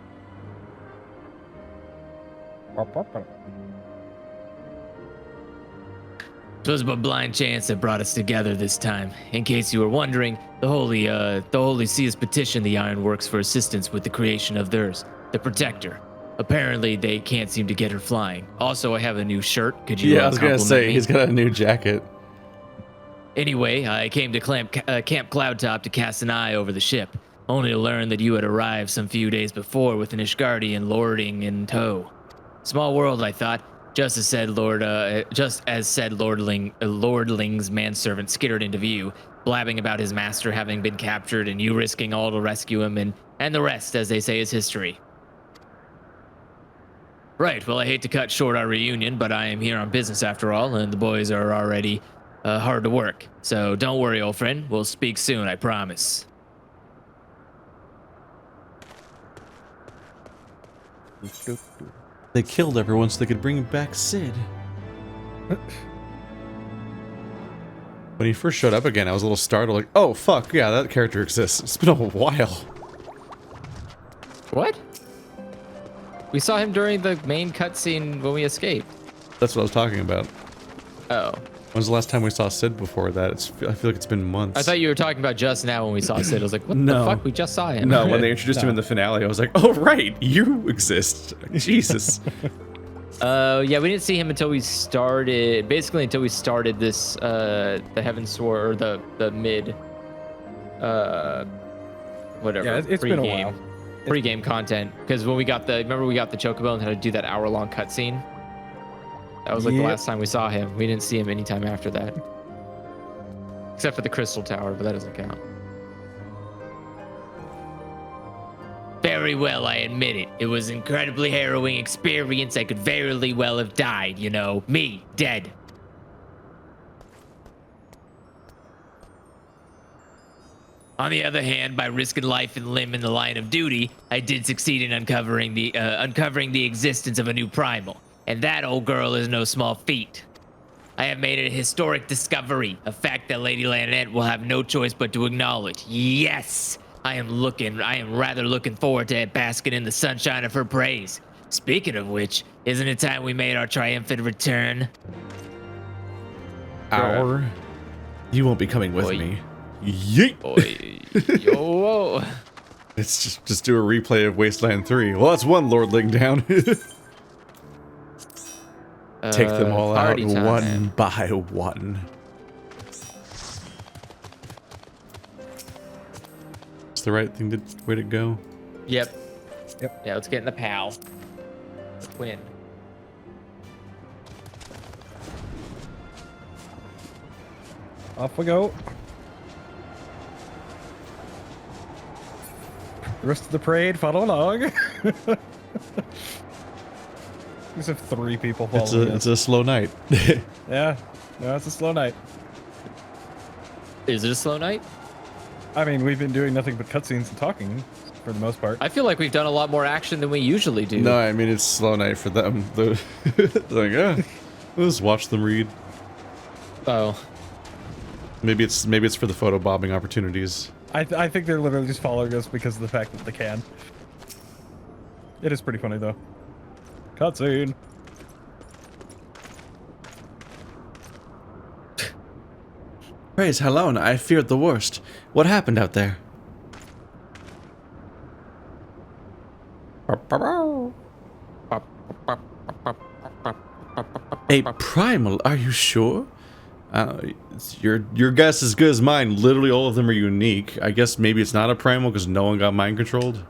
It was but blind chance that brought us together this time. In case you were wondering, the Holy See has petitioned the Ironworks for assistance with the creation of theirs, the Protector. Apparently, they can't seem to get her flying. Also, I have a new shirt. Could you? Yeah, I was gonna say me? he's got a new jacket. Anyway, I came to Camp Cloudtop to cast an eye over the ship, only to learn that you had arrived some few days before with an Ishgardian lording in tow. Small world, I thought. Just as said lordling's manservant skittered into view, blabbing about his master having been captured and you risking all to rescue him, and the rest, as they say, is history. Right, well, I hate to cut short our reunion, but I am here on business after all, and the boys are already hard to work. So don't worry, old friend. We'll speak soon, I promise. They killed everyone so they could bring back Sid. When he first showed up again, I was a little startled, like, oh fuck, yeah, that character exists. It's been a while. What? We saw him during the main cutscene when we escaped. That's what I was talking about. Oh. When was the last time we saw Sid before that? I feel like it's been months. I thought you were talking about just now when we saw Sid. I was like, what No. the fuck? We just saw him. No, when they introduced him in the finale, I was like, oh right, you exist. Jesus. Yeah, we didn't see him until we started, basically until we started this, the Heavensward, or the mid, whatever. Yeah, it's been a while. Pre-game content, because when we got remember we got the Chocobo and had to do that hour-long cutscene? That was like the last time we saw him. We didn't see him anytime after that. Except for the Crystal Tower, but that doesn't count. Very well, I admit it. It was an incredibly harrowing experience. I could very well have died, you know. Me, dead. On the other hand, by risking life and limb in the line of duty, I did succeed in uncovering the existence of a new primal. And that, old girl, is no small feat. I have made a historic discovery, a fact that Lady Lanette will have no choice but to acknowledge. Yes! I am rather looking forward to basking in the sunshine of her praise. Speaking of which, isn't it time we made our triumphant return? You won't be coming with me. Yeet! Yo! Let's just do a replay of Wasteland 3. Well, that's one lordling down. Take them all out one by one. It's the right way to go. Yep. Yeah, let's get in the POW. Win. Off we go. The rest of the parade, follow along. We just have 3 people following It's a slow night. Yeah, no, it's a slow night. Is it a slow night? I mean, we've been doing nothing but cutscenes and talking for the most part. I feel like we've done a lot more action than we usually do. No, I mean, it's slow night for them. They're like, yeah, we'll just watch them read. Oh. Maybe it's for the photobombing opportunities. I think they're literally just following us because of the fact that they can. It is pretty funny, though. Cutscene. Praise Halona, I feared the worst. What happened out there? A primal, are you sure? Your guess is good as mine. Literally all of them are unique. I guess maybe it's not a primal because no one got mind controlled.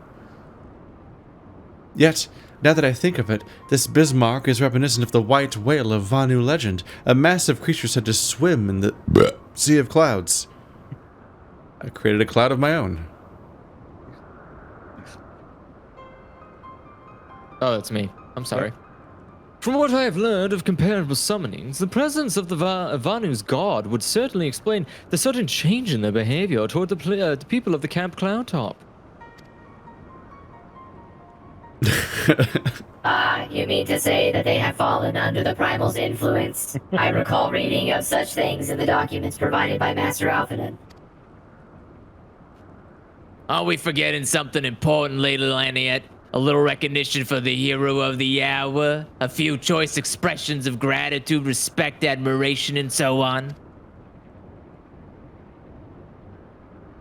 Yet, now that I think of it, this Bismarck is reminiscent of the white whale of Vanu legend, a massive creature said to swim in the sea of clouds. I created a cloud of my own. Oh, that's me. I'm sorry. From what I have learned of comparable summonings, the presence of the Vanu's god would certainly explain the sudden change in their behavior toward the people of the Camp Cloudtop. You mean to say that they have fallen under the primal's influence? I recall reading of such things in the documents provided by Master Alphanon. Are we forgetting something important, Lady Laniette? A little recognition for the hero of the hour? A few choice expressions of gratitude, respect, admiration, and so on?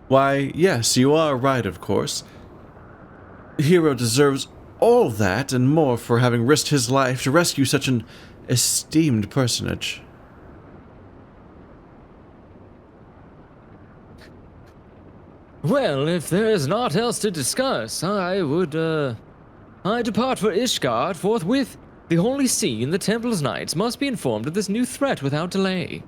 Why, yes, you are right, of course. The hero deserves all that and more for having risked his life to rescue such an esteemed personage. Well, if there is naught else to discuss, I depart for Ishgard forthwith. The Holy See and the Temple's Knights must be informed of this new threat without delay.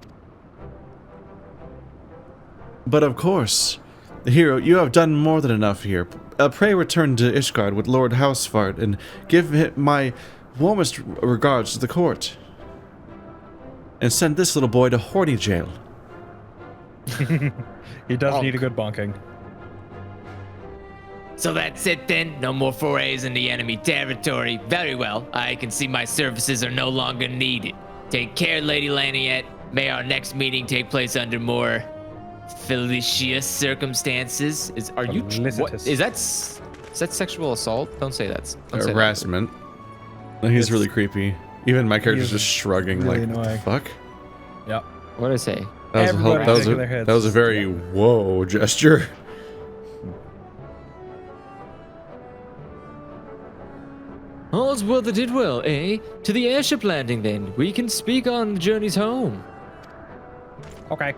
But of course, the hero, you have done more than enough here. Pray return to Ishgard with Lord Heavensward and give him my warmest regards to the court. And send this little boy to Horny Jail. He does need a good bonking. So that's it then? No more forays into enemy territory. Very well. I can see my services are no longer needed. Take care, Lady Laniette. May our next meeting take place under more felicitous circumstances. Is that sexual assault? Don't say that. Don't say Harassment. He's really creepy. Even my character's just shrugging really like, what the fuck? Yeah. What did I say? That was a very whoa gesture. All's well that did well, eh? To the airship landing then. We can speak on the journeys home. Okay.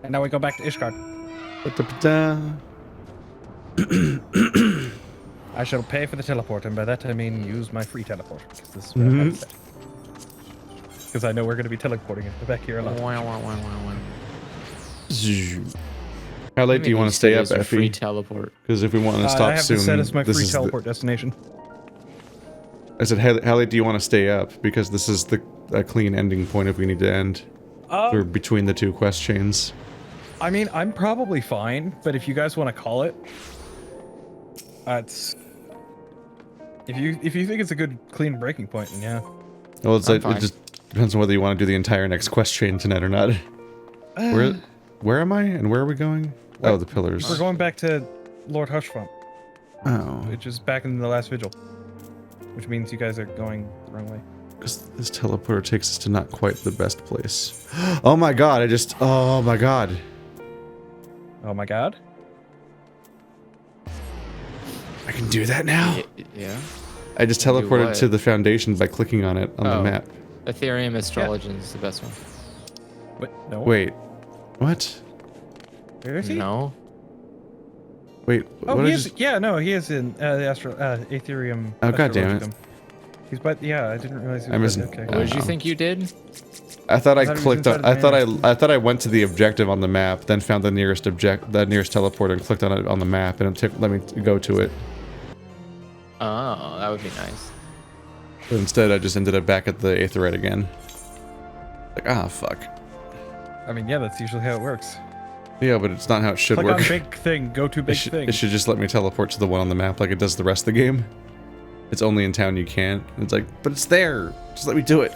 And now we go back to Ishgard. I shall pay for the teleport, and by that I mean use my free teleport. Because I know we're going to be teleporting it back here a lot. How late do you want to stay up, Effie? Free teleport. Because if we want to stop soon, I have to set as my free teleport destination. I said, how late do you want to stay up? Because this is the clean ending point if we need to end. Or between the two quest chains. I mean, I'm probably fine, but if you guys want to call it, it's if you think it's a good clean breaking point, then yeah. Well, it's like, it just depends on whether you want to do the entire next quest chain tonight or not. Where am I and where are we going? Oh, the pillars. We're going back to Lord Hushfump. Oh. Which is back in the last vigil. Which means you guys are going the wrong way. Because this teleporter takes us to not quite the best place. Oh my god, oh my god. Oh my god? I can do that now? Yeah. I just teleported to the foundation by clicking on it on the map. Ethereum Astrologian is the best one. No. Wait. What? Where is he? No. Wait. Oh, he is. Yeah, no, he is in the Ethereum. Oh, god damn it. He's yeah, I didn't realize he was. I missed. Okay. What did you think you did? I thought I clicked on. I thought I went to the objective on the map, then found the nearest teleporter and clicked on it on the map, and it let me go to it. Oh, that would be nice. But instead, I just ended up back at the Aetherite again. Like, fuck. I mean, yeah, that's usually how it works. Yeah, but it's not how it should Click work. on big thing, go to big thing. It should just let me teleport to the one on the map like it does the rest of the game. It's only in town you can't. It's like, but it's there. Just let me do it.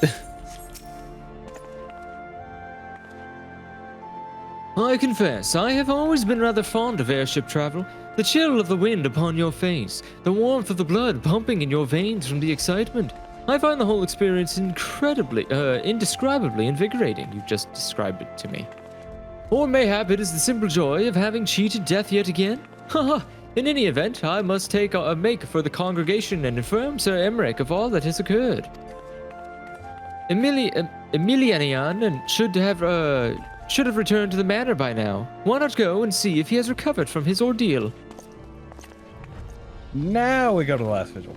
I confess, I have always been rather fond of airship travel. The chill of the wind upon your face, the warmth of the blood pumping in your veins from the excitement. I find the whole experience indescribably invigorating. You've just described it to me. Or mayhap it is the simple joy of having cheated death yet again? Haha, in any event, I must make for the congregation and inform Sir Emmerich of all that has occurred. Emilianian should have returned to the manor by now. Why not go and see if he has recovered from his ordeal? Now we go to the last vigil.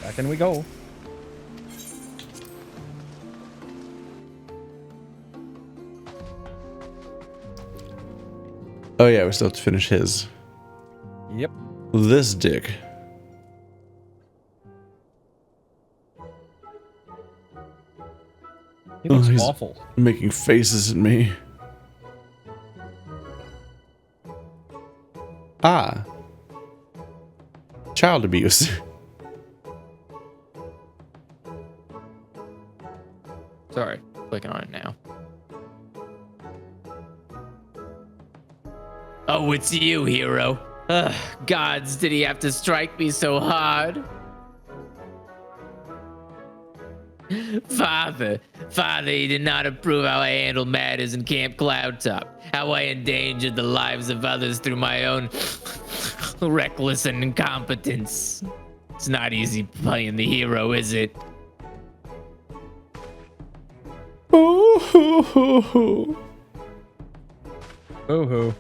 Back in we go. Oh yeah, we still have to finish his. Yep. This dick. He looks he's awful. Making faces at me. Ah. Child abuse. Sorry, clicking on it now. Oh, it's you, hero. Ugh, gods, did he have to strike me so hard? Father, he did not approve how I handled matters in Camp Cloudtop, how I endangered the lives of others through my own reckless and incompetence. It's not easy playing the hero, is it? Oh ho ho ho. Oh ho.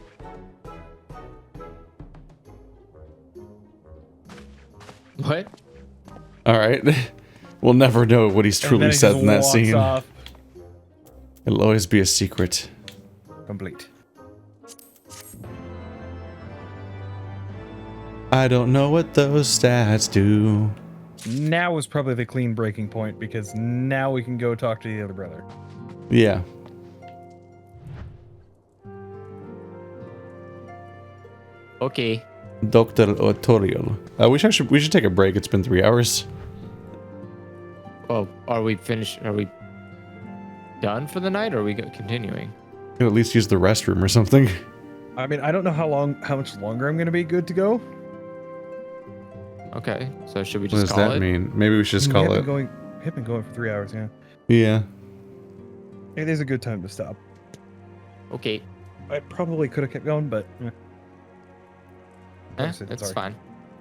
What? All right. We'll never know what he's truly said in that scene. Off. It'll always be a secret. Complete. I don't know what those stats do. Now is probably the clean breaking point because now we can go talk to the other brother. Yeah. Okay. Dr. Otorial. We should take a break. It's been 3 hours. Well, are we finished? Are we done for the night, or are we continuing? Could at least use the restroom or something. I mean, I don't know how much longer I'm gonna be good to go. Okay, so should we What just does call that it? mean? Maybe we should just call it. We've been going for 3 hours, yeah. Yeah. It is a good time to stop. Okay. I probably could have kept going, but That's fine.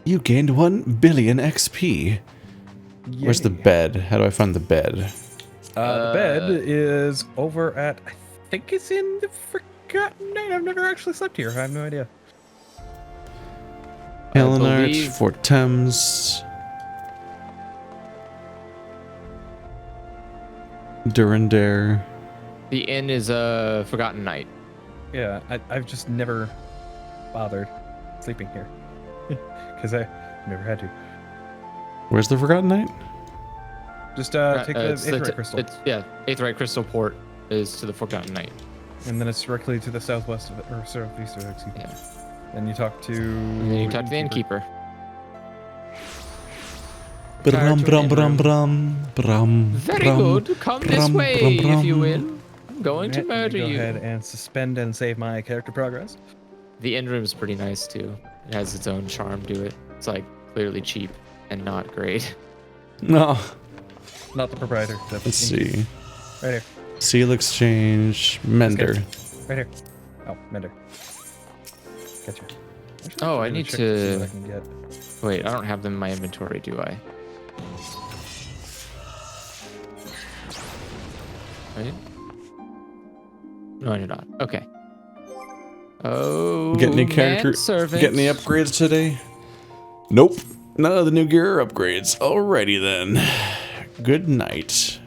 You gained 1 billion XP. Where's the bed? How do I find the bed? The bed is over at, I think it's in the Forgotten Night. I've never actually slept here. I have no idea. Elinart, Fort Thames. Durandare. The inn is a Forgotten Night. Yeah, I've just never bothered sleeping here. Because I never had to. Where's the Forgotten Night? Just take the Aetheryte Crystal. Yeah, Aetheryte Crystal port is to the Forgotten Night. And then it's directly to the southwest of it, or southeast of it, excuse me. Yeah. Then you talk to... And then you talk to the innkeeper. Brum, brum, brum, brum, brum, Very brum, good. Come brum, this way, brum, brum. if you will. I'm going to Alright, murder go you. ahead and suspend and save my character progress. The inn room is pretty nice too. It has its own charm to it. It's like clearly cheap and not great. No. Not the proprietor. Let's see. Right here. Seal exchange. Mender. Right here. Oh, Mender. Gotcha. Oh, I need to... I can get. Wait, I don't have them in my inventory, do I? Right? No, I do not. Okay. Oh, Get any character? manservant. Get any upgrades today? Nope. None of the new gear upgrades. Alrighty then. Good night.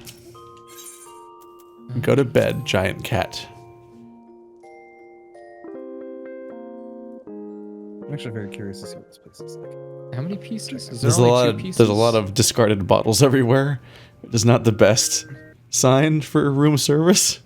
Go to bed, giant cat. I'm actually very curious to see what this place is like. How many pieces? Is There's there a only lot two of pieces? there's a lot of discarded bottles everywhere. It is not the best sign for room service.